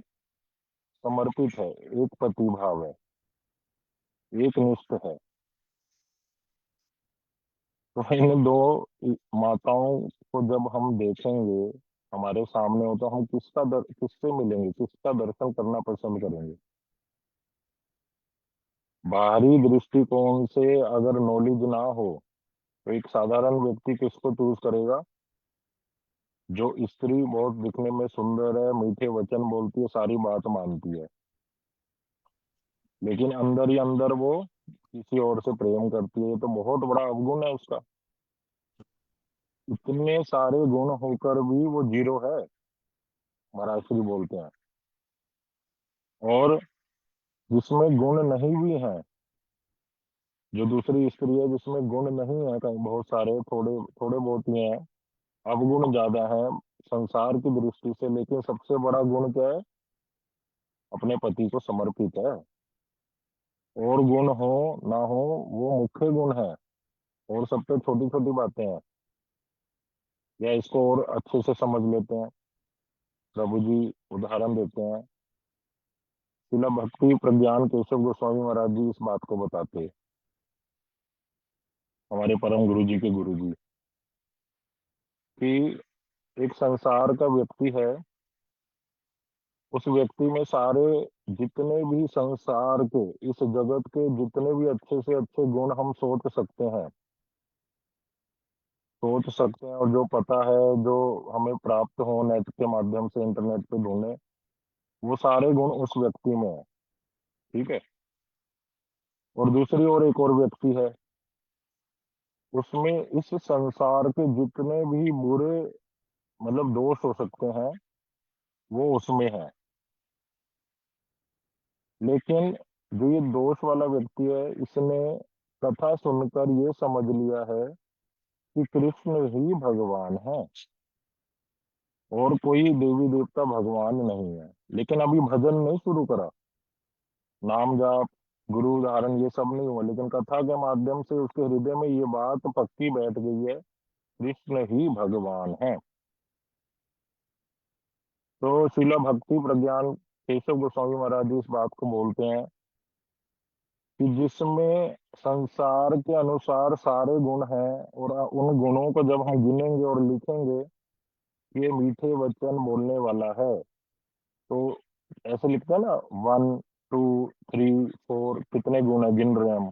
समर्पित है, एक पति भाव है, एक निष्ठ है। तो इन दो माताओं को जब हम देखेंगे, हमारे सामने हो, तो हम किससे मिलेंगे, किसका दर्शन करना पसंद करेंगे? बाहरी दृष्टिकोण से अगर नॉलेज ना हो तो एक साधारण व्यक्ति किसको चूज करेगा? जो स्त्री बहुत दिखने में सुंदर है, मीठे वचन बोलती है, सारी बात मानती है, लेकिन अंदर ही अंदर वो किसी और से प्रेम करती है, ये तो बहुत बड़ा अवगुण है उसका। इतने सारे गुण होकर भी वो जीरो है, महाराष्ट्री बोलते हैं। और जिसमें गुण नहीं भी है, जो दूसरी स्त्री है जिसमें गुण नहीं है, कहीं बहुत सारे, थोड़े थोड़े बहुत ही हैं, अवगुण ज्यादा है संसार की दृष्टि से, लेकिन सबसे बड़ा गुण क्या है? अपने पति को समर्पित है। और गुण हो ना हो, वो मुख्य गुण है, और सब पे छोटी छोटी बातें हैं। या इसको और अच्छे से समझ लेते हैं, प्रभु जी उदाहरण देते हैं। शिला भक्ति प्रज्ञान केशव गोस्वामी महाराज जी इस बात को बताते हैं, हमारे परम गुरु जी के गुरु जी, कि एक संसार का व्यक्ति है, उस व्यक्ति में सारे जितने भी संसार के, इस जगत के जितने भी अच्छे से अच्छे गुण हम सोच सकते हैं और जो पता है, जो हमें प्राप्त हो नेट के माध्यम से, इंटरनेट पे ढूंढे, वो सारे गुण उस व्यक्ति में है। ठीक है। और दूसरी ओर एक और व्यक्ति है, उसमें इस संसार के जितने भी बुरे, मतलब दोष हो सकते हैं, वो उसमें है। लेकिन जो ये दोष वाला व्यक्ति है, इसने कथा सुनकर ये समझ लिया है कि कृष्ण ही भगवान है और कोई देवी देवता भगवान नहीं है, लेकिन अभी भजन नहीं शुरू करा, नाम जाप, गुरु उदाहरण, ये सब नहीं हुआ, लेकिन कथा के माध्यम से उसके हृदय में ये बात पक्की बैठ गई है, कृष्ण ही भगवान है। तो शिला भक्ति प्रज्ञान केशव गोस्वामी महाराज जी इस बात को बोलते हैं कि जिसमें संसार के अनुसार सारे गुण हैं, और उन गुणों को जब हम गिनेंगे और लिखेंगे, ये मीठे वचन बोलने वाला है, तो ऐसे लिखते हैं ना, 1 2 3 4, कितने गुण है गिन रहे हैं हम,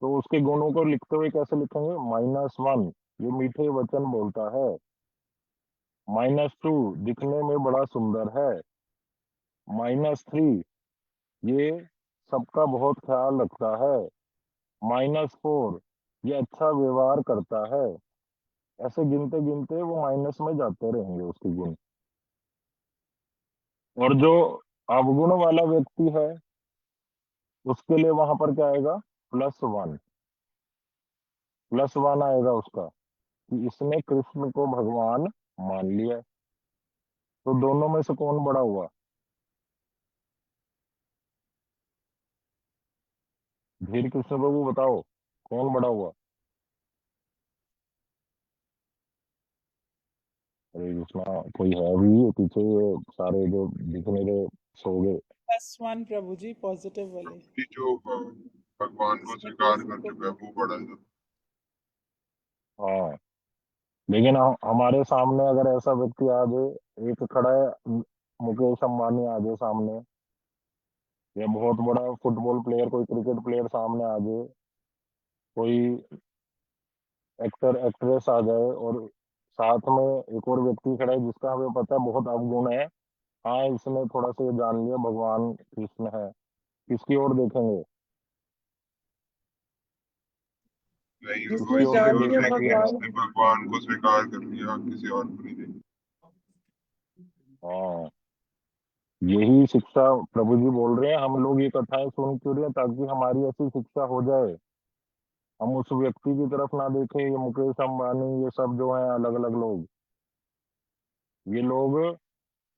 तो उसके गुणों को लिखते हुए कैसे लिखेंगे? -1, ये मीठे वचन बोलता है। -2, दिखने में बड़ा सुंदर है। -3, ये सबका बहुत ख्याल रखता है। -4, ये अच्छा व्यवहार करता है। ऐसे गिनते गिनते वो माइनस में जाते रहेंगे उसके गुण। और जो अवगुण वाला व्यक्ति है, उसके लिए वहां पर क्या आएगा? +1, +1 आएगा उसका, कि इसने कृष्ण को भगवान मान लिया। तो दोनों में से कौन बड़ा हुआ? धीर कृष्ण प्रभु बताओ, कौन बड़ा हुआ? हरे कृष्णा, कोई है भी पीछे? ये सारे जो दिख नहीं रहे सो गए। +1 प्रभु जी, पॉजिटिव वाले। कि जो भगवान को इसमें स्वीकार कृष्ण कर को चुका है वो बड़ा है। हाँ, लेकिन हमारे सामने अगर ऐसा व्यक्ति आ जाए, एक खड़ा है, मुकेश अंबानी आ जाए सामने, या बहुत बड़ा फुटबॉल प्लेयर, कोई क्रिकेट प्लेयर सामने आ जाए, कोई एक्टर एक्ट्रेस आ जाए, और साथ में एक और व्यक्ति खड़ा है जिसका हमें पता है बहुत अवगुण है, हाँ इसने थोड़ा सा ये जान लिया भगवान कृष्ण है, किसकी ओर देखेंगे? नहीं, वो किसकी जिसने ओर इसलिए जान बोल लिया रहे देखेंगे? हैं कि भगवान। इसने भगवान को स्वीकार कर लिया, किसी और को नहीं देखा। हाँ, यही शिक्षा प्रभु जी बोल रहे हैं। हम लोग ये कथाएं सुन क्यों रहे हैं? ताकि हमारी ऐसी शिक्षा हो जाए, हम उस व्यक्ति की तरफ ना देखें। ये मुकेश अंबानी, ये सब जो हैं अलग अलग लोग, ये लोग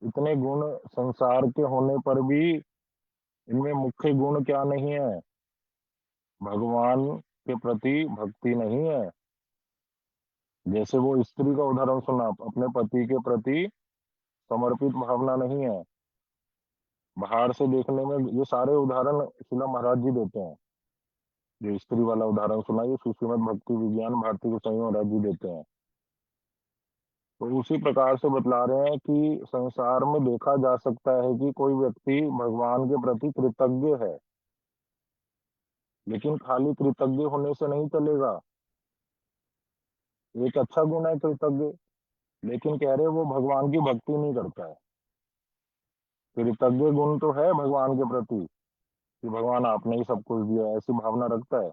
इतने गुण संसार के होने पर भी इनमें मुख्य गुण क्या नहीं है? भगवान के प्रति भक्ति नहीं है। जैसे वो स्त्री का उदाहरण सुना, अपने पति के प्रति समर्पित भावना नहीं है। बाहर से देखने में ये सारे उदाहरण शिला महाराज जी देते हैं। जो स्त्री वाला उदाहरण सुना, ये सुश्रीमद् भक्ति विज्ञान भारती गोसाई महाराज जी देते हैं। तो उसी प्रकार से बतला रहे हैं कि संसार में देखा जा सकता है कि कोई व्यक्ति भगवान के प्रति कृतज्ञ है, लेकिन खाली कृतज्ञ होने से नहीं चलेगा। एक अच्छा गुण है कृतज्ञ, लेकिन कह रहे वो भगवान की भक्ति नहीं करता है। कृतज्ञ गुण तो है भगवान के प्रति कि भगवान आपने ही सब कुछ दिया, ऐसी भावना रखता है,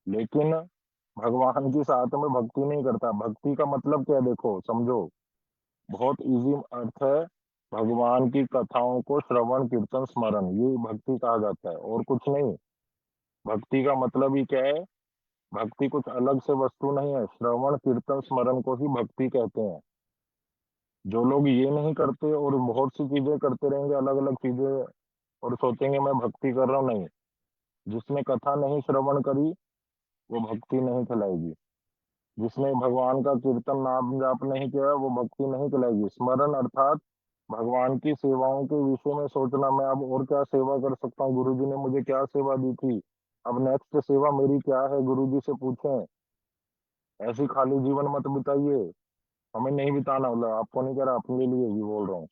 लेकिन भगवान के साथ में भक्ति नहीं करता। भक्ति का मतलब क्या है? देखो समझो, बहुत इजी अर्थ है। भगवान की कथाओं को श्रवण कीर्तन स्मरण, ये भक्ति कहा जाता है, और कुछ नहीं। भक्ति का मतलब ही क्या है? भक्ति कुछ अलग से वस्तु नहीं है। श्रवण कीर्तन स्मरण को ही भक्ति कहते हैं। जो लोग ये नहीं करते और बहुत सी चीजें करते रहेंगे, अलग अलग चीजें, और सोचेंगे मैं भक्ति कर रहा हूँ, नहीं। जिसने कथा नहीं श्रवण करी वो भक्ति नहीं खिलाएगी। जिसने भगवान का कीर्तन नाम जाप नहीं किया वो भक्ति नहीं खिलाएगी। स्मरण अर्थात भगवान की सेवाओं के विषय में सोचना, मैं अब और क्या सेवा कर सकता हूँ, गुरु जी ने मुझे क्या सेवा दी थी, अब नेक्स्ट सेवा मेरी क्या है, गुरु जी से पूछें। ऐसी खाली जीवन मत बिताइए। हमें नहीं बिताना, बोला आपको नहीं कह रहा, अपने लिए भी बोल रहा हूँ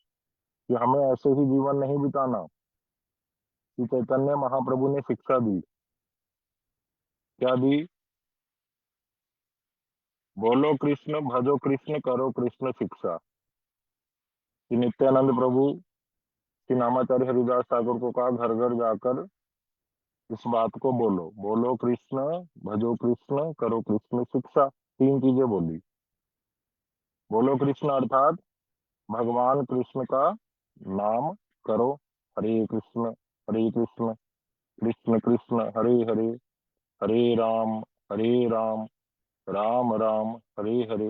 कि हमें ऐसे ही जीवन नहीं बिताना कि चैतन्य महाप्रभु ने शिक्षा दी। क्या दी? बोलो कृष्ण, भजो कृष्ण, करो कृष्ण शिक्षा। कि नित्यानंद प्रभु, कि नामाचार्य हरिदास ठाकुर को कहा घर घर जाकर इस बात को बोलो, बोलो कृष्ण, भजो कृष्ण, करो कृष्ण शिक्षा। तीन चीजें बोली। बोलो कृष्ण अर्थात भगवान कृष्ण का नाम करो। हरे कृष्ण, हरे कृष्ण, कृष्ण कृष्ण, हरे हरे, हरे राम, हरे राम, राम राम, हरे हरे।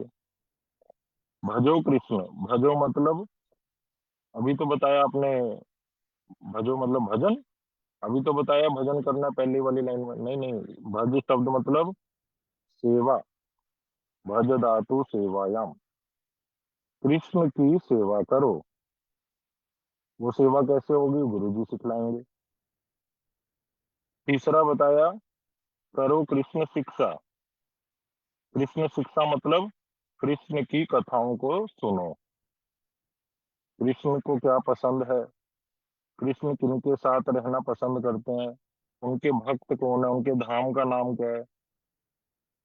भजो कृष्ण, भजो मतलब अभी तो बताया आपने, भजो मतलब भजन। अभी तो बताया भजन करना पहली वाली लाइन में, नहीं नहीं। भज शब्द मतलब सेवा। भज धातु सेवायाम, कृष्ण की सेवा करो। वो सेवा कैसे होगी? गुरु जी सिखलाएंगे। तीसरा बताया करो कृष्ण शिक्षा। कृष्ण शिक्षा मतलब कृष्ण की कथाओं को सुनो। कृष्ण को क्या पसंद है, कृष्ण किनके साथ रहना पसंद करते हैं, उनके भक्त कौन है, उनके धाम का नाम क्या है,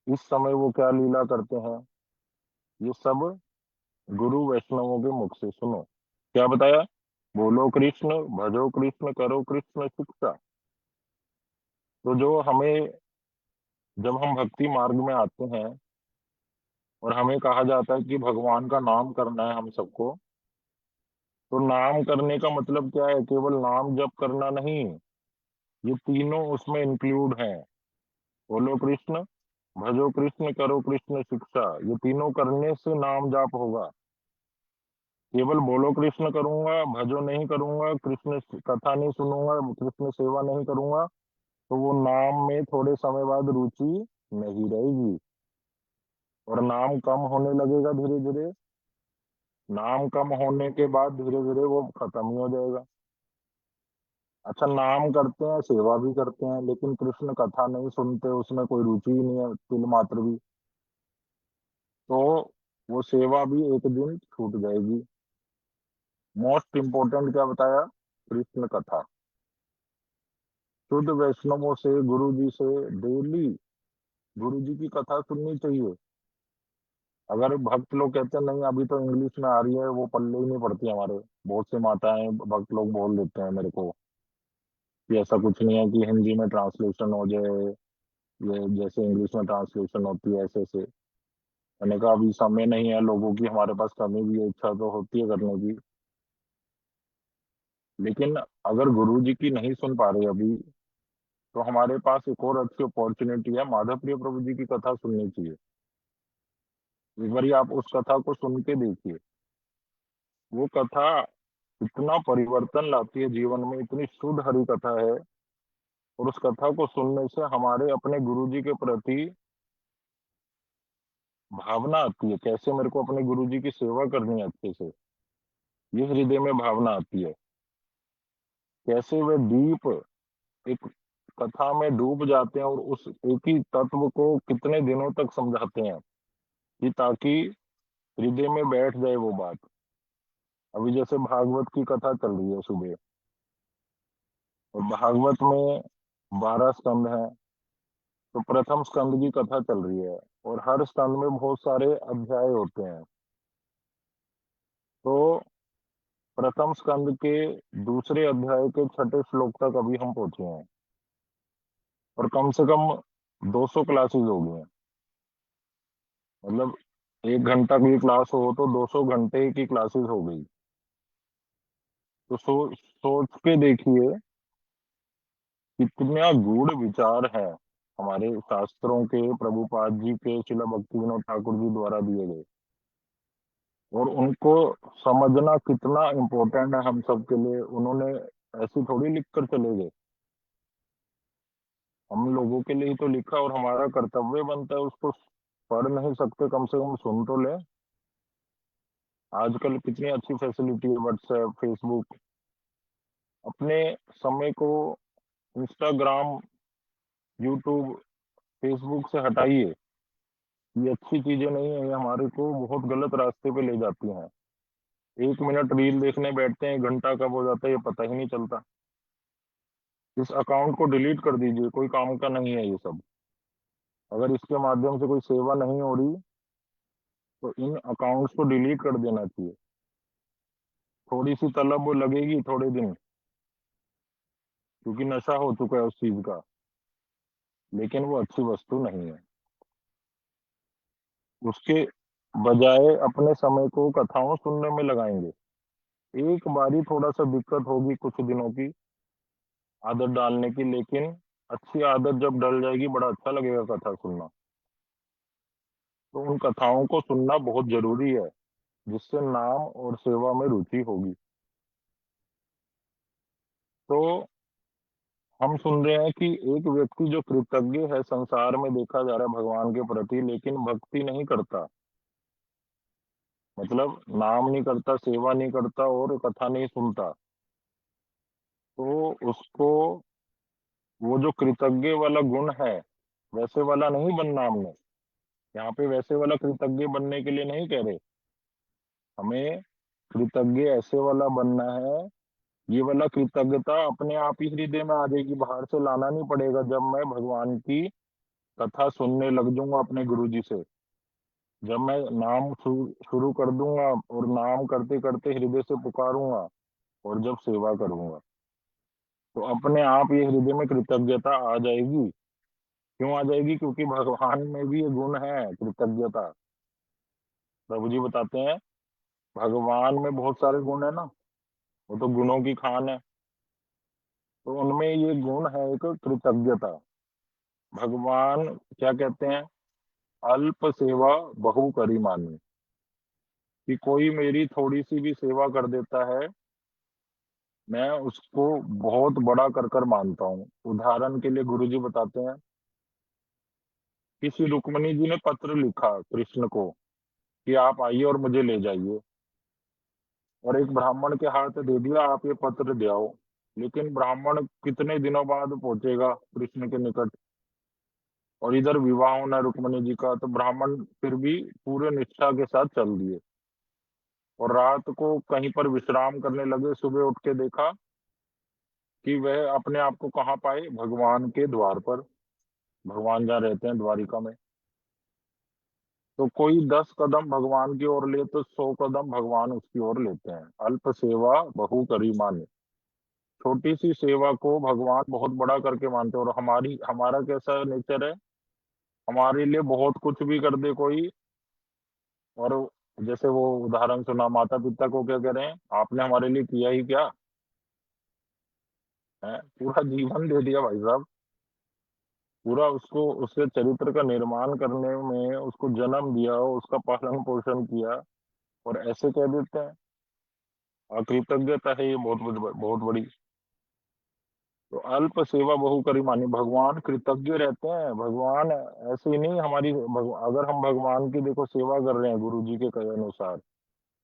इस समय वो क्या लीला करते हैं, ये सब गुरु वैष्णवों के मुख से सुनो। क्या बताया? बोलो कृष्ण, भजो कृष्ण, करो कृष्ण शिक्षा। तो जो हमें, जब हम भक्ति मार्ग में आते हैं और हमें कहा जाता है कि भगवान का नाम करना है हम सबको, तो नाम करने का मतलब क्या है? केवल नाम जप करना नहीं, ये तीनों उसमें इंक्लूड हैं। बोलो कृष्ण, भजो कृष्ण, करो कृष्ण शिक्षा, ये तीनों करने से नाम जाप होगा। केवल बोलो कृष्ण करूंगा, भजो नहीं करूंगा, कृष्ण कथा नहीं सुनूंगा, कृष्ण सेवा नहीं करूंगा, तो वो नाम में थोड़े समय बाद रुचि नहीं रहेगी और नाम कम होने लगेगा धीरे धीरे। नाम कम होने के बाद धीरे धीरे वो खत्म ही हो जाएगा। अच्छा, नाम करते हैं, सेवा भी करते हैं, लेकिन कृष्ण कथा नहीं सुनते, उसमें कोई रुचि ही नहीं है तिल मात्र भी, तो वो सेवा भी एक दिन छूट जाएगी। मोस्ट इंपोर्टेंट क्या बताया? कृष्ण कथा। शुद्ध वैष्णवों से, गुरु जी से डेली गुरु जी की कथा सुननी चाहिए। अगर भक्त लोग कहते हैं नहीं अभी तो इंग्लिश में आ रही है, वो पल्ले ही नहीं पड़ती हमारे। बहुत से माताएं भक्त लोग बोल देते हैं मेरे को कि ऐसा कुछ नहीं है कि हिंदी में ट्रांसलेशन हो जाए, ये जैसे इंग्लिश में ट्रांसलेशन होती है ऐसे से। मैंने कहा अभी समय नहीं है लोगों की, हमारे पास कभी भी इच्छा तो होती है करने की, लेकिन अगर गुरु जी की नहीं सुन पा रहे अभी, तो हमारे पास एक और अच्छी अपॉर्चुनिटी है, माधव प्रिय प्रभु जी की कथा सुननी चाहिए। एक बार आप उस कथा को सुन के देखिए। वो कथा इतना परिवर्तन लाती है जीवन में, इतनी शुद्ध हरि कथा है। और उस कथा को सुनने से हमारे अपने गुरु जी के प्रति भावना आती है, कैसे मेरे को अपने गुरु जी की सेवा करनी है अच्छे से, ये हृदय में भावना आती है। कैसे वे दीप एक कथा में डूब जाते हैं और उस एक ही तत्व को कितने दिनों तक समझाते हैं, कि ताकि हृदय में बैठ जाए वो बात। अभी जैसे भागवत की कथा चल रही है सुबह, और भागवत में 12 स्कंद हैं। तो प्रथम स्कंद की कथा चल रही है, और हर स्कंद में बहुत सारे अध्याय होते हैं। तो प्रथम स्कंद के दूसरे अध्याय के छठे श्लोक तक अभी हम पहुंचे हैं, और कम से कम 200 क्लासेस हो गई हैं। मतलब 1 घंटा की क्लास हो तो 200 घंटे की क्लासेस हो गई। तो सोच के देखिए कितना गूढ़ विचार है हमारे शास्त्रों के, प्रभुपाद जी के, शिला भक्ति विनोद ठाकुर जी द्वारा दिए गए। और उनको समझना कितना इम्पोर्टेंट है हम सब के लिए। उन्होंने ऐसी थोड़ी लिख कर चले गए, हम लोगों के लिए ही तो लिखा, और हमारा कर्तव्य बनता है उसको। पढ़ नहीं सकते, कम से कम सुन तो ले। आजकल कितनी अच्छी फैसिलिटी है, व्हाट्सएप, फेसबुक। अपने समय को इंस्टाग्राम, यूट्यूब, फेसबुक से हटाइए। ये अच्छी चीजें नहीं है, ये हमारे को बहुत गलत रास्ते पे ले जाती हैं। 1 मिनट रील देखने बैठते हैं, 1 घंटा कब हो जाता है ये पता ही नहीं चलता। इस अकाउंट को डिलीट कर दीजिए, कोई काम का नहीं है ये सब। अगर इसके माध्यम से कोई सेवा नहीं हो रही, तो इन अकाउंट्स को डिलीट कर देना चाहिए। थोड़ी सी तलब वो लगेगी थोड़े दिन, क्योंकि नशा हो चुका है उस चीज का, लेकिन वो अच्छी वस्तु नहीं है। उसके बजाय अपने समय को कथाओं सुनने में लगाएंगे। एक बारी थोड़ा सा दिक्कत होगी कुछ दिनों की आदत डालने की, लेकिन अच्छी आदत जब डल जाएगी बड़ा अच्छा लगेगा कथा सुनना। तो उन कथाओं को सुनना बहुत जरूरी है, जिससे नाम और सेवा में रुचि होगी। तो हम सुन रहे हैं कि एक व्यक्ति जो कृतज्ञ है, संसार में देखा जा रहा है भगवान के प्रति, लेकिन भक्ति नहीं करता। मतलब नाम नहीं करता, सेवा नहीं करता, और कथा नहीं सुनता। तो उसको वो जो कृतज्ञ वाला गुण है, वैसे वाला नहीं बनना हमने। यहाँ पे वैसे वाला कृतज्ञ बनने के लिए नहीं कह रहे, हमें कृतज्ञ ऐसे वाला बनना है। ये वाला कृतज्ञता अपने आप ही हृदय में आ जाएगी, बाहर से लाना नहीं पड़ेगा। जब मैं भगवान की कथा सुनने लग जाऊंगा अपने गुरु जी से, जब मैं नाम शुरू कर दूंगा, और नाम करते करते हृदय से पुकारूंगा, और जब सेवा करूंगा, तो अपने आप ये हृदय में कृतज्ञता आ जाएगी। क्यों आ जाएगी? क्योंकि भगवान में भी ये गुण है, कृतज्ञता। प्रभु जी बताते हैं भगवान में बहुत सारे गुण है ना, वो तो गुणों की खान है। तो उनमें ये गुण है एक कृतज्ञता। भगवान क्या कहते हैं? अल्प सेवा बहु करी मानी। कि कोई मेरी थोड़ी सी भी सेवा कर देता है, मैं उसको बहुत बड़ा कर कर मानता हूँ। उदाहरण के लिए गुरु जी बताते हैं, किसी रुक्मणी जी ने पत्र लिखा कृष्ण को कि आप आइए और मुझे ले जाइए, और एक ब्राह्मण के हाथ दे दिया, आप ये पत्र ले आओ। लेकिन ब्राह्मण कितने दिनों बाद पहुंचेगा कृष्ण के निकट, और इधर विवाह होना है रुक्मणी जी का। तो ब्राह्मण फिर भी पूरे निष्ठा के साथ चल दिए, और रात को कहीं पर विश्राम करने लगे। सुबह उठ के देखा कि वह अपने आप को कहाँ पाए? भगवान के द्वार पर। भगवान जहाँ रहते हैं द्वारिका में। तो कोई 10 कदम भगवान की ओर ले तो 100 कदम भगवान उसकी ओर लेते हैं। अल्प सेवा बहु करी माने। छोटी सी सेवा को भगवान बहुत बड़ा करके मानते हैं। और हमारा कैसा नेचर है? हमारे लिए बहुत कुछ भी कर दे कोई, और जैसे वो उदाहरण सुना, माता पिता को क्या कह रहे हैं, आपने हमारे लिए किया ही क्या? है, पूरा जीवन दे दिया भाई साहब, पूरा उसको उसके चरित्र का निर्माण करने में उसको जन्म दिया, उसका पालन पोषण किया, और ऐसे कह देते हैं। अकृतज्ञता है ये बहुत बड़ी। तो अल्प सेवा बहु करी मानी, भगवान कृतज्ञ रहते हैं। भगवान ऐसे ही नहीं, अगर हम भगवान की देखो सेवा कर रहे हैं गुरु जी के कहे अनुसार,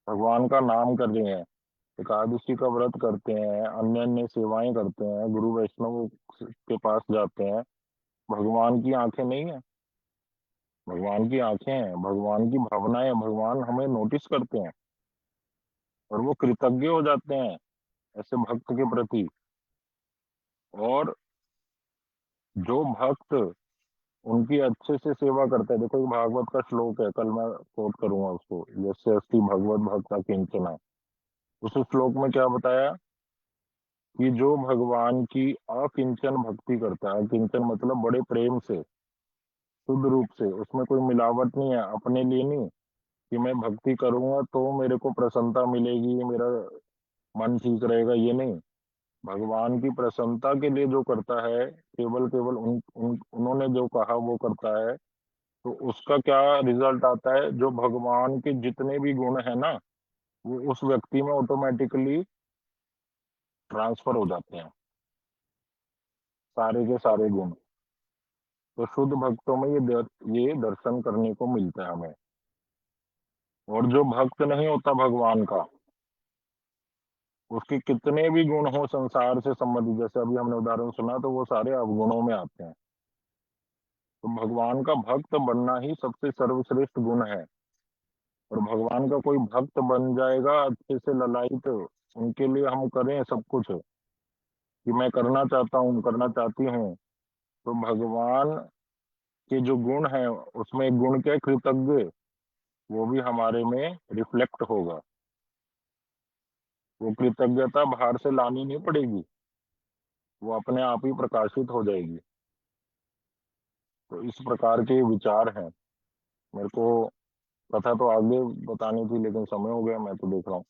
भगवान का नाम कर रहे हैं, एकादशी का व्रत करते हैं, अन्य अन्य सेवाएं करते हैं, गुरु वैष्णव के पास जाते हैं, भगवान की आंखें नहीं है? भगवान की आंखें हैं, भगवान की भावनाएं, भगवान हमें नोटिस करते हैं, और वो कृतज्ञ हो जाते हैं ऐसे भक्त के प्रति। और जो भक्त उनकी अच्छे से सेवा करता है, देखो ये भागवत का श्लोक है, कल मैं कोट करूंगा उसको, जैसे अस्ति भगवत भक्ता किंचना। उस श्लोक में क्या बताया कि जो भगवान की अकिंचन भक्ति करता है, किंचन मतलब बड़े प्रेम से, शुद्ध रूप से, उसमें कोई मिलावट नहीं है, अपने लिए नहीं कि मैं भक्ति करूंगा तो मेरे को प्रसन्नता मिलेगी, मेरा मन ठीक रहेगा, ये नहीं। भगवान की प्रसन्नता के लिए जो करता है, केवल केवल उन्होंने जो कहा वो करता है, तो उसका क्या रिजल्ट आता है? जो भगवान के जितने भी गुण है ना, वो उस व्यक्ति में ऑटोमेटिकली ट्रांसफर हो जाते हैं, सारे के सारे गुण। तो शुद्ध भक्तों में ये दर्शन करने को मिलता है हमें। और जो भक्त नहीं होता भगवान का, उसके कितने भी गुण हो संसार से संबंधित, जैसे अभी हमने उदाहरण सुना, तो वो सारे अवगुणों में आते हैं। तो भगवान का भक्त बनना ही सबसे सर्वश्रेष्ठ गुण है। और भगवान का कोई भक्त बन जाएगा अच्छे से ललायित, उनके लिए हम करें सब कुछ कि मैं करना चाहता हूँ, करना चाहती हूँ, तो भगवान के जो गुण है उसमें एक गुण क्या है? कृतज्ञ। वो भी हमारे में रिफ्लेक्ट होगा। वो कृतज्ञता बाहर से लानी नहीं पड़ेगी, वो अपने आप ही प्रकाशित हो जाएगी। तो इस प्रकार के विचार हैं। मेरे को कथा तो आगे बतानी थी, लेकिन समय हो गया, मैं तो देख रहा हूँ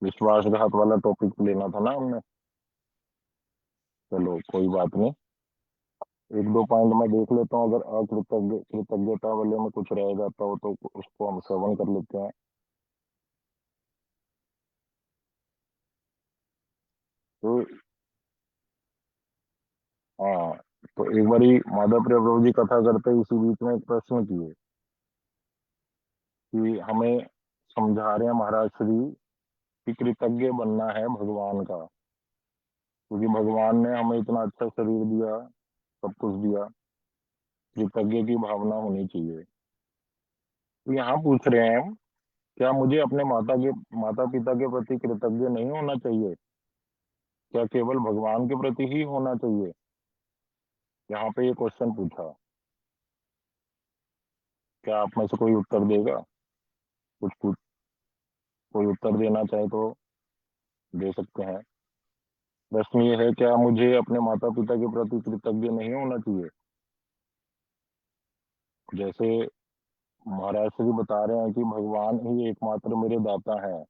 विश्वासघात वाला टॉपिक लेना था ना हमने। चलो कोई बात नहीं, एक दो पॉइंट मैं देख लेता हूँ, अगर कृतज्ञता वाले में कुछ रह जाता हो तो उसको हम श्रवण कर लेते हैं। तो हाँ, तो एक बारी माधव प्रिय प्रभु जी कथा करते ही इसी बीच में एक प्रश्न किए कि हमें समझा रहे हैं महाराज श्री कि कृतज्ञ बनना है भगवान का, क्योंकि भगवान ने हमें इतना अच्छा शरीर दिया, सब कुछ दिया, कृतज्ञ की भावना होनी चाहिए। तो यहाँ पूछ रहे हैं हम, क्या मुझे अपने माता पिता के प्रति कृतज्ञ नहीं होना चाहिए? क्या केवल भगवान के प्रति ही होना चाहिए? यहाँ पे ये क्वेश्चन पूछा। क्या आप में से कोई उत्तर देगा? कुछ कोई उत्तर देना चाहे तो दे सकते हैं। प्रश्न ये है, क्या मुझे अपने माता पिता के प्रति कृतज्ञ नहीं होना चाहिए? जैसे महाराज श्री बता रहे हैं कि भगवान ही एकमात्र मेरे दाता हैं,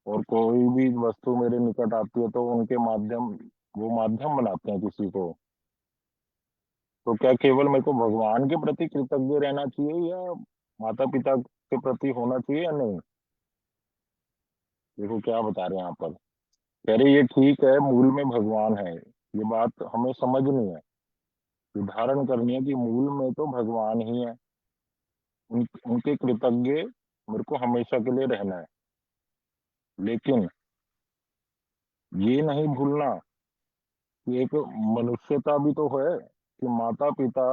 और कोई भी वस्तु मेरे निकट आती है तो उनके माध्यम, वो माध्यम बनाते हैं किसी को। तो क्या केवल मेरे को भगवान के प्रति कृतज्ञ रहना चाहिए, या माता पिता के प्रति होना चाहिए या नहीं? देखो क्या बता रहे हैं यहाँ पर। कह रहे ये ठीक है, मूल में भगवान है, ये बात हमें समझनी है, धारण करनी है कि मूल में तो भगवान ही है। उनके कृतज्ञ मेरे को हमेशा के लिए रहना है। लेकिन ये नहीं भूलना कि एक मनुष्यता भी तो है, कि माता पिता,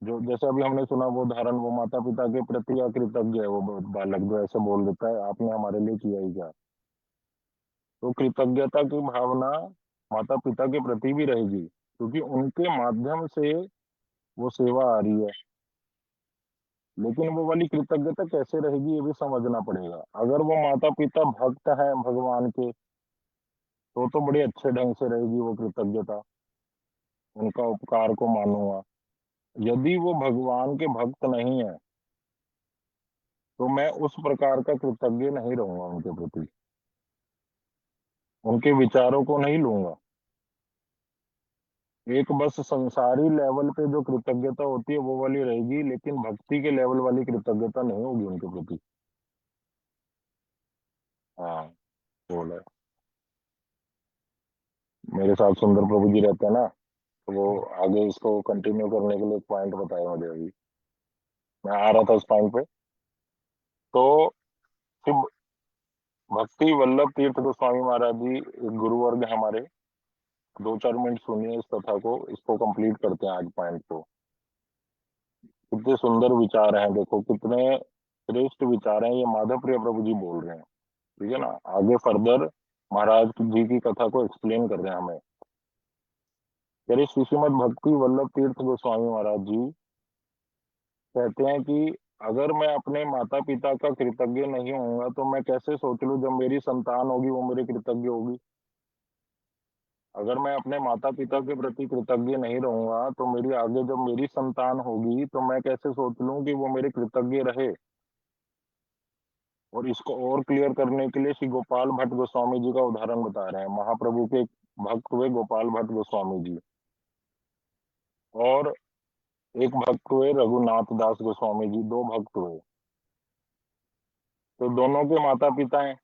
जो जैसे अभी हमने सुना वो उदाहरण, वो माता पिता के प्रति अकृतज्ञ है, वो बालक जो ऐसे बोल देता है आपने हमारे लिए किया ही क्या। तो कृतज्ञता की भावना माता पिता के प्रति भी रहेगी, क्योंकि उनके माध्यम से वो सेवा आ रही है। लेकिन वो वाली कृतज्ञता कैसे रहेगी ये भी समझना पड़ेगा। अगर वो माता पिता भक्त है भगवान के, तो बड़े अच्छे ढंग से रहेगी वो कृतज्ञता, उनका उपकार को मानूंगा। यदि वो भगवान के भक्त नहीं है, तो मैं उस प्रकार का कृतज्ञ नहीं रहूंगा उनके प्रति। उनके विचारों को नहीं लूंगा। एक बस संसारी लेवल पे जो कृतज्ञता होती है वो वाली रहेगी, लेकिन भक्ति के लेवल वाली कृतज्ञता नहीं होगी उनके प्रति। हाँ, बोला। मेरे साथ सुंदर प्रभु जी रहते हैं ना, तो वो आगे इसको कंटिन्यू करने के लिए एक पॉइंट बताया मुझे अभी, मैं आ रहा था उस पॉइंट पे। तो शिव भक्ति वल्लभ तीर्थ गोस्वामी महाराज जी एक गुरुवर्ग है हमारे। 2-4 मिनट सुनिए इस कथा को, इसको कंप्लीट करते हैं आज पॉइंट को। कितने सुंदर विचार हैं, देखो कितने श्रेष्ठ विचार हैं, ये माधव प्रिय प्रभु जी बोल रहे हैं। ठीक है ना, आगे फर्दर महाराज जी की कथा को एक्सप्लेन कर रहे हैं हमें। कह रहे श्रीमद भक्ति वल्लभ तीर्थ गोस्वामी महाराज जी कहते हैं कि अगर मैं अपने माता पिता का कृतज्ञ नहीं होऊंगा तो मैं कैसे सोच लूं जब मेरी संतान होगी वो मेरे कृतज्ञ होगी। अगर मैं अपने माता पिता के प्रति कृतज्ञ नहीं रहूंगा तो मेरी आगे जब मेरी संतान होगी तो मैं कैसे सोच लूं कि वो मेरे कृतज्ञ रहे। और इसको और क्लियर करने के लिए श्री गोपाल भट्ट गोस्वामी जी का उदाहरण बता रहे हैं। महाप्रभु के एक भक्त हुए गोपाल भट्ट गोस्वामी जी, और एक भक्त हुए रघुनाथ दास गोस्वामी जी, दो भक्त हुए। तो दोनों के माता पिता हैं,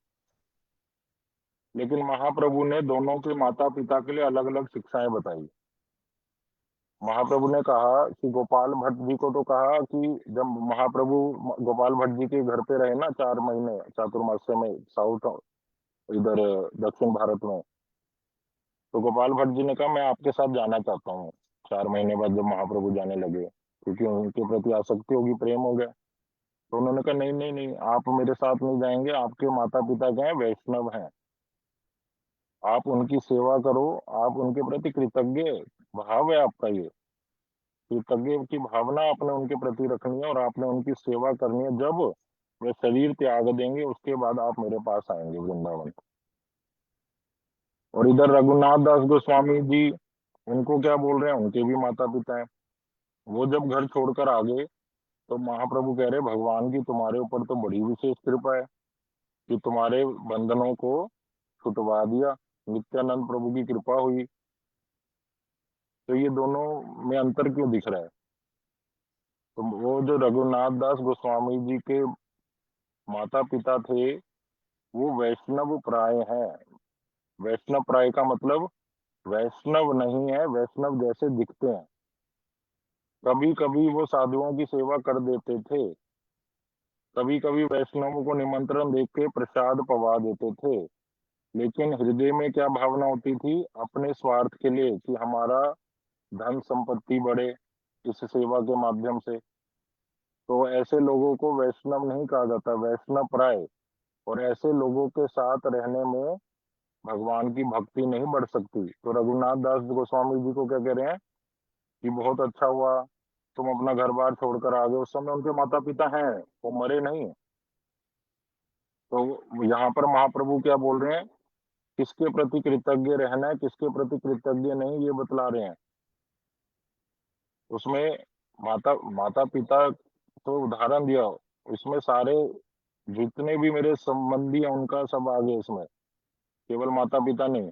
लेकिन महाप्रभु ने दोनों के माता पिता के लिए अलग अलग शिक्षाएं बताई। महाप्रभु ने कहा कि गोपाल भट्ट जी को तो कहा कि जब महाप्रभु गोपाल भट्ट जी के घर पे रहे ना 4 महीने चातुर्मास्य में, साउथ इधर दक्षिण भारत में, तो गोपाल भट्ट जी ने कहा मैं आपके साथ जाना चाहता हूँ। 4 महीने बाद जब महाप्रभु जाने लगे, क्योंकि उनके प्रति आसक्ति होगी, प्रेम हो गया, तो उन्होंने कहा नहीं नहीं नहीं, आप मेरे साथ नहीं जाएंगे, आपके माता पिता क्या है, वैष्णव हैं, आप उनकी सेवा करो, आप उनके प्रति कृतज्ञ भाव है आपका, ये कृतज्ञ की भावना आपने उनके प्रति रखनी है और आपने उनकी सेवा करनी है। जब वे शरीर त्याग देंगे उसके बाद आप मेरे पास आएंगे वृंदावन। और इधर रघुनाथ दास गोस्वामी जी, उनको क्या बोल रहे हैं, उनके भी माता पिता हैं। वो जब घर छोड़कर आ गए तो महाप्रभु कह रहे भगवान की तुम्हारे ऊपर तो बड़ी विशेष कृपा है कि तुम्हारे बंधनों को छुटवा दिया, नित्यानंद प्रभु की कृपा हुई। तो ये दोनों में अंतर क्यों दिख रहा है? तो वो जो रघुनाथ दास गोस्वामी जी के माता पिता थे वो वैष्णव प्राय हैं। वैष्णव प्राय का मतलब वैष्णव नहीं है, वैष्णव जैसे दिखते हैं। कभी कभी वो साधुओं की सेवा कर देते थे, कभी कभी वैष्णवों को निमंत्रण देके प्रसाद पवा देते थे, लेकिन हृदय में क्या भावना होती थी, अपने स्वार्थ के लिए कि हमारा धन संपत्ति बढ़े इस सेवा के माध्यम से। तो ऐसे लोगों को वैष्णव नहीं कहा जाता, वैष्णव प्राय। और ऐसे लोगों के साथ रहने में भगवान की भक्ति नहीं बढ़ सकती। तो रघुनाथ दास गोस्वामी जी को क्या कह रहे हैं कि बहुत अच्छा हुआ तुम अपना घर बार छोड़कर आ गए। उस समय उनके माता पिता हैं, वो मरे नहीं। तो यहाँ पर महाप्रभु क्या बोल रहे हैं, किसके प्रति कृतज्ञ रहना है, किसके प्रति कृतज्ञ नहीं, ये बतला रहे हैं। उसमें माता माता पिता तो उदाहरण दिया, इसमें सारे जितने भी मेरे संबंधी हैं उनका सब आगे, इसमें केवल माता पिता नहीं,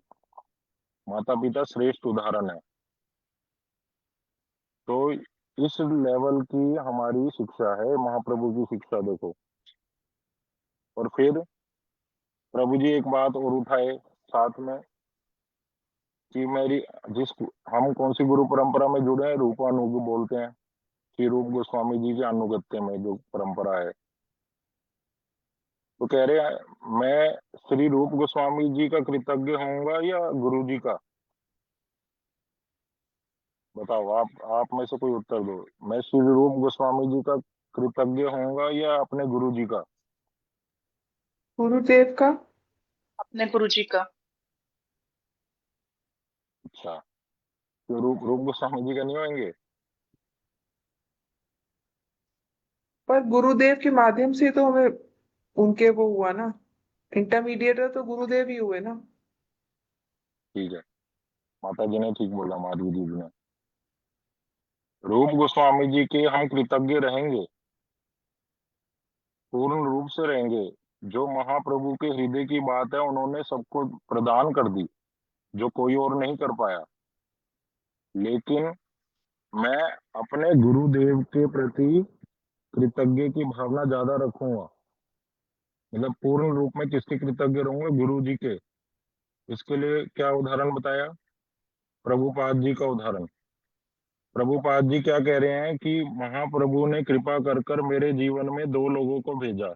माता पिता श्रेष्ठ उदाहरण है। तो इस लेवल की हमारी शिक्षा है, महाप्रभु की शिक्षा देखो। और फिर प्रभु जी एक बात और उठाए साथ में कि मेरी जिस हम कौन सी गुरु परंपरा में जुड़े हैं, रूपानुग बोलते हैं, श्री रूप गोस्वामी जी के अनुगत्य में जो परंपरा है। तो कह रहे हैं मैं श्री रूप गोस्वामी जी का कृतज्ञ होऊंगा या गुरु जी का? बताओ, आप में से कोई उत्तर दो। मैं श्री रूप गोस्वामी जी का कृतज्ञ होऊंगा या अपने गुरु जी का? गुरुदेव का। अपने गुरु जी का। अच्छा, तो रूप गोस्वामी जी का नहीं होंगे? पर गुरुदेव के माध्यम से तो हमें उनके वो हुआ ना, इंटरमीडिएटर तो गुरुदेव ही हुए ना। ठीक है, माता जी ने ठीक बोला, माधवी जी ने। रूप गोस्वामी जी के हम कृतज्ञ रहेंगे, पूर्ण रूप से रहेंगे, जो महाप्रभु के हृदय की बात है उन्होंने सबको प्रदान कर दी, जो कोई और नहीं कर पाया। लेकिन मैं अपने गुरुदेव के प्रति कृतज्ञ की भावना ज्यादा रखूंगा। मतलब पूर्ण रूप में किसके कृतज्ञ रहूंगा? गुरु जी के। इसके लिए क्या उदाहरण बताया? प्रभुपाद जी का उदाहरण। प्रभुपाद जी क्या कह रहे हैं कि महाप्रभु ने कृपा कर कर मेरे जीवन में दो लोगों को भेजा।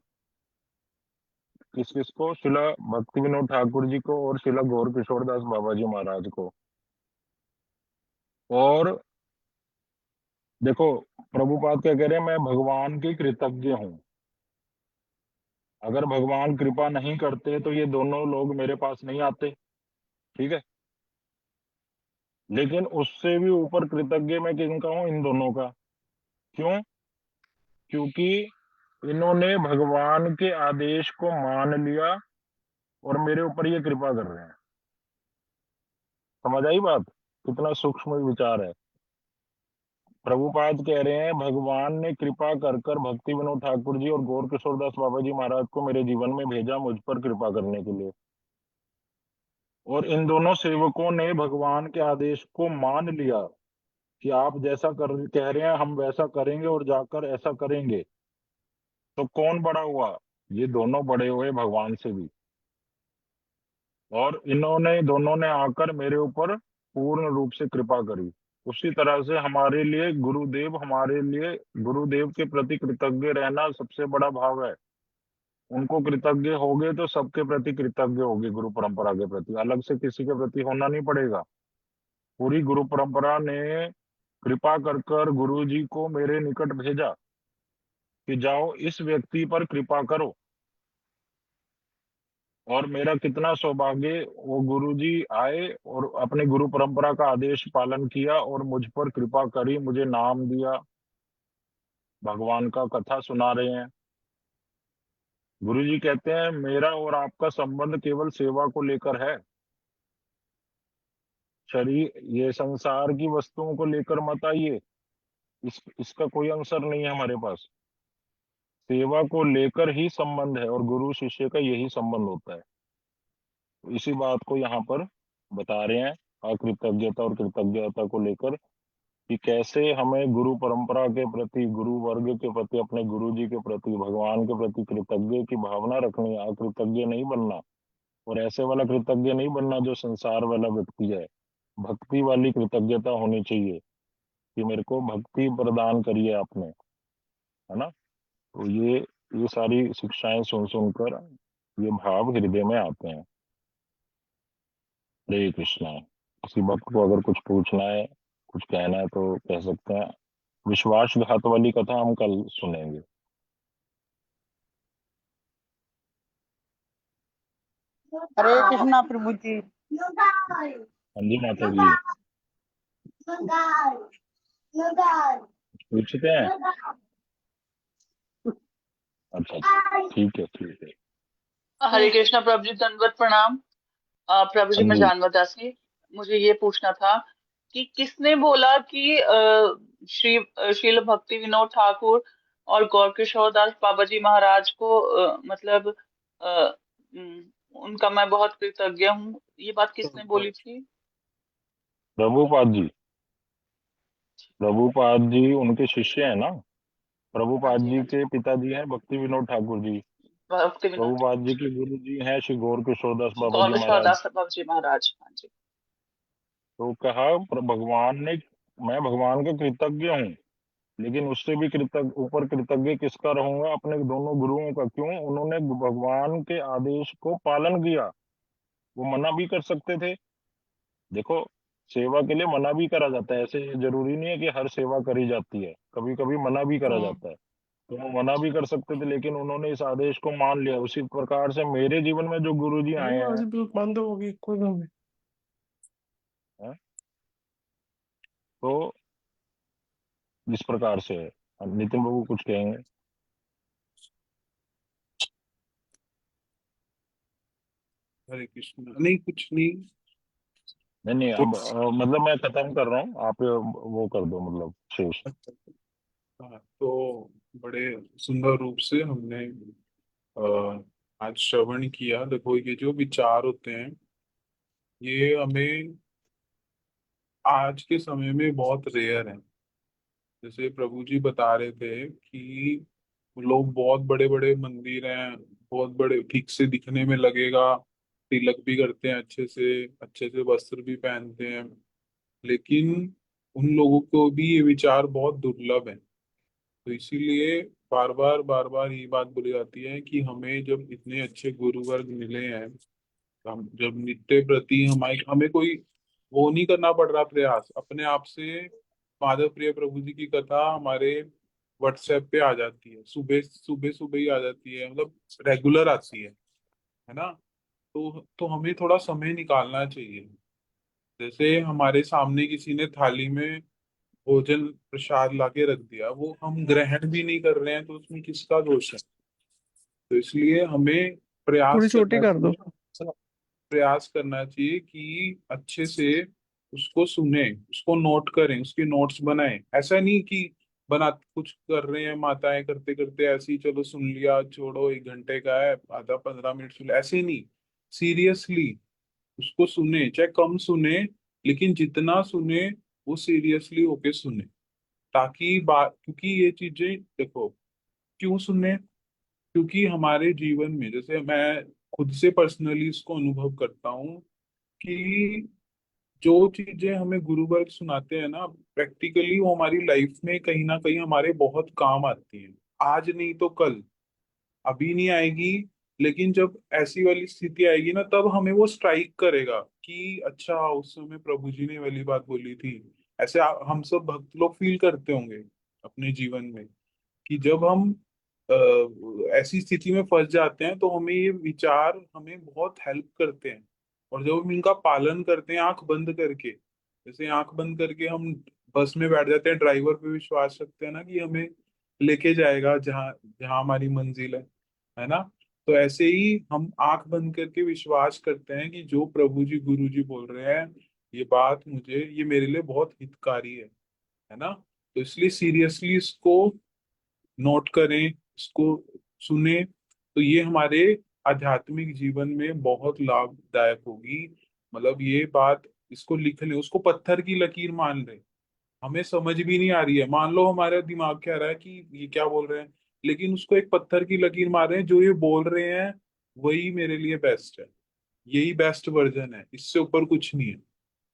किस किस को? शिला भक्ति विनोद ठाकुर जी को और शिला गौर किशोर दास बाबा जी महाराज को। और देखो, प्रभुपाद क्या कह रहे हैं? मैं भगवान की कृतज्ञ हूं। अगर भगवान कृपा नहीं करते तो ये दोनों लोग मेरे पास नहीं आते। ठीक है। लेकिन उससे भी ऊपर कृतज्ञ मैं किनका हूं? इन दोनों का। क्यों? क्योंकि इन्होंने भगवान के आदेश को मान लिया और मेरे ऊपर ये कृपा कर रहे हैं। समझ आई बात? कितना सूक्ष्म विचार है। प्रभुपाद कह रहे हैं भगवान ने कृपा कर कर भक्ति विनोद ठाकुर जी और गौर किशोर दास बाबा जी महाराज को मेरे जीवन में भेजा, मुझ पर कृपा करने के लिए। और इन दोनों सेवकों ने भगवान के आदेश को मान लिया कि आप जैसा कर कह रहे हैं हम वैसा करेंगे और जाकर ऐसा करेंगे। तो कौन बड़ा हुआ? ये दोनों बड़े हुए भगवान से भी। और इन्होंने दोनों ने आकर मेरे ऊपर पूर्ण रूप से कृपा करी। उसी तरह से हमारे लिए गुरुदेव, हमारे लिए गुरुदेव के प्रति कृतज्ञ रहना सबसे बड़ा भाव है। उनको कृतज्ञ होगे तो सबके प्रति कृतज्ञ होगे। गुरु परंपरा के प्रति अलग से किसी के प्रति होना नहीं पड़ेगा। पूरी गुरु परंपरा ने कृपा कर कर गुरु जी को मेरे निकट भेजा कि जाओ इस व्यक्ति पर कृपा करो। और मेरा कितना सौभाग्य, वो गुरु जी आए और अपने गुरु परंपरा का आदेश पालन किया और मुझ पर कृपा करी, मुझे नाम दिया, भगवान का कथा सुना रहे हैं। गुरु जी कहते हैं मेरा और आपका संबंध केवल सेवा को लेकर है। शरीर, ये संसार की वस्तुओं को लेकर मत आइए, इसका कोई अवसर नहीं है हमारे पास। सेवा को लेकर ही संबंध है और गुरु शिष्य का यही संबंध होता है। तो इसी बात को यहाँ पर बता रहे हैं, अकृतज्ञता और कृतज्ञता को लेकर, कि कैसे हमें गुरु परंपरा के प्रति, गुरु वर्ग के प्रति, अपने गुरु जी के प्रति, भगवान के प्रति कृतज्ञ की भावना रखनी है। अकृतज्ञ नहीं बनना। और ऐसे वाला कृतज्ञ नहीं बनना जो संसार वाला व्यक्ति है। भक्ति वाली कृतज्ञता होनी चाहिए कि मेरे को भक्ति प्रदान करी है आपने, है ना। तो ये सारी शिक्षाएं सुन सुनकर ये भाव हृदय में आते हैं। हरे कृष्णा। किसी भक्त को अगर कुछ पूछना है, कुछ कहना है तो कह सकते हैं। विश्वासघात वाली कथा हम कल सुनेंगे। हरे कृष्णा प्रभु जी। हाँ जी माता जी, पूछते हैं? अच्छा अच्छा, ठीक है ठीक है। हरे कृष्णा प्रभु जी, दंडवत प्रणाम। प्रभु जी, हाँ मैं जी। जानवता सी, मुझे ये पूछना था कि किसने बोला कि श्रील भक्ति विनोद ठाकुर और गौर किशोर दास बाबा जी महाराज को मतलब उनका मैं बहुत कृतज्ञ हूँ, ये बात किसने बोली थी? प्रभुपाद जी। प्रभुपाद जी उनके शिष्य हैं ना। हाँ प्रभुपाद जी, जी हाँ जी। के पिताजी हैं भक्ति विनोद ठाकुर जी। भक्ति विनोद प्रभुपाद ठाकुर जी जी, के गुरु जी हैं श्री गौर किशोर दास बाबा गौर जी किशोर महाराज। दास बाबा जी महाराज। हाँ जी। तो कहा भगवान ने, मैं भगवान का कृतज्ञ हूँ, लेकिन उससे भी कृतज्ञ, ऊपर कृतज्ञ किसका रहूंगा? अपने दोनों गुरुओं का। क्यों? उन्होंने भगवान के आदेश को पालन किया। वो मना भी कर सकते थे। देखो, सेवा के लिए मना भी करा जाता है। ऐसे जरूरी नहीं है कि हर सेवा करी जाती है, कभी कभी मना भी करा हम्म। जाता है। तो वो मना भी कर सकते थे, लेकिन उन्होंने इस आदेश को मान लिया। उसी प्रकार से मेरे जीवन में जो गुरु जी आए हैं, बंद होगी कोई नहीं। हैं, तो इस प्रकार से है। अब नितिन बाबू कुछ कहेंगे? हरे कृष्ण। नहीं, कुछ नहीं। नहीं नहीं, तो अब मतलब मैं खत्म कर रहा हूँ, आप वो कर दो, मतलब शेष। हाँ, तो बड़े सुंदर रूप से हमने आज श्रवण किया। देखो ये जो विचार होते हैं ये हमें आज के समय में बहुत रेयर है। जैसे प्रभु जी बता रहे थे कि लोग बहुत बड़े बड़े मंदिर हैं, बहुत बड़े ठीक से दिखने में लगेगा, तिलक भी करते हैं, अच्छे से वस्त्र भी पहनते हैं, लेकिन उन लोगों को भी ये विचार बहुत दुर्लभ है। तो इसीलिए बार बार ये बात बोली जाती है कि हमें जब इतने अच्छे गुरु वर्ग मिले हैं, हम जब नित्य प्रति हमारे हमें कोई वो नहीं करना पड़ रहा प्रयास, अपने आप से माधव प्रिय प्रभु जी की कथा हमारे व्हाट्सएप पे आ जाती है, सुबह सुबह सुबह ही आ जाती है, मतलब रेगुलर आती है ना। तो हमें थोड़ा समय निकालना चाहिए। जैसे हमारे सामने किसी ने थाली में भोजन प्रसाद लाके रख दिया, वो हम ग्रहण भी नहीं कर रहे हैं, तो उसमें किसका दोष है? तो इसलिए हमें थोड़ी प्रयास छोटी करना कर दो। चाहिए, प्रयास करना चाहिए कि अच्छे से उसको सुने, उसको नोट करें, उसके नोट्स बनाएं। ऐसा नहीं कि बना कुछ कर रहे हैं माताएं करते करते ऐसे ही चलो सुन लिया, छोड़ो, 1 घंटे का है, आधा 15 मिनट सुन लिया, ऐसे नहीं। सीरियसली उसको सुने, चाहे कम सुने, लेकिन जितना सुने वो सीरियसली होके सुने। ताकि बात, क्योंकि ये चीजें देखो क्यों सुने, क्योंकि हमारे जीवन में, जैसे मैं खुद से पर्सनली इसको अनुभव करता हूँ कि जो चीजें हमें गुरु वर्ग सुनाते हैं ना, प्रैक्टिकली वो हमारी लाइफ में कहीं ना कहीं हमारे बहुत काम आती है। आज नहीं तो कल, अभी नहीं आएगी, लेकिन जब ऐसी वाली स्थिति आएगी ना, तब हमें वो स्ट्राइक करेगा कि अच्छा उस समय प्रभु जी ने वाली बात बोली थी। ऐसे हम सब भक्त लोग फील करते होंगे अपने जीवन में कि जब हम ऐसी स्थिति में फंस जाते हैं, तो हमें ये विचार हमें बहुत हेल्प करते हैं। और जब हम इनका पालन करते हैं आंख बंद करके, जैसे आंख बंद करके हम बस में बैठ जाते हैं, ड्राइवर पे विश्वास रखते हैं ना कि हमें लेके जाएगा जहाँ जहाँ हमारी मंजिल है ना। तो ऐसे ही हम आंख बंद करके विश्वास करते हैं कि जो प्रभु जी गुरु जी बोल रहे हैं, ये बात मुझे, ये मेरे लिए बहुत हितकारी है ना। तो इसलिए सीरियसली इसको नोट करें, इसको सुने, तो ये हमारे आध्यात्मिक जीवन में बहुत लाभदायक होगी। मतलब ये बात, इसको लिख लें, उसको पत्थर की लकीर मान लें। हमें समझ भी नहीं आ रही है, मान लो हमारा दिमाग कह रहा है कि ये क्या बोल रहे हैं, लेकिन उसको एक पत्थर की लकीर मार रहे हैं, जो ये बोल रहे हैं वही मेरे लिए बेस्ट है, यही बेस्ट वर्जन है, इससे ऊपर कुछ नहीं है।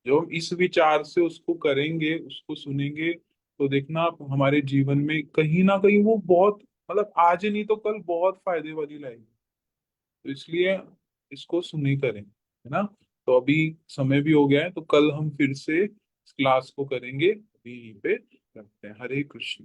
जो हम इस विचार से उसको करेंगे, उसको सुनेंगे, तो देखना आप हमारे जीवन में कहीं ना कहीं वो बहुत, मतलब आज नहीं तो कल बहुत फायदे वाली लाएगी। तो इसलिए इसको सुनी करें, है ना। तो अभी समय भी हो गया है, तो कल हम फिर से इस क्लास को करेंगे, अभी यहीं पे रखते हैं। हरे कृष्ण।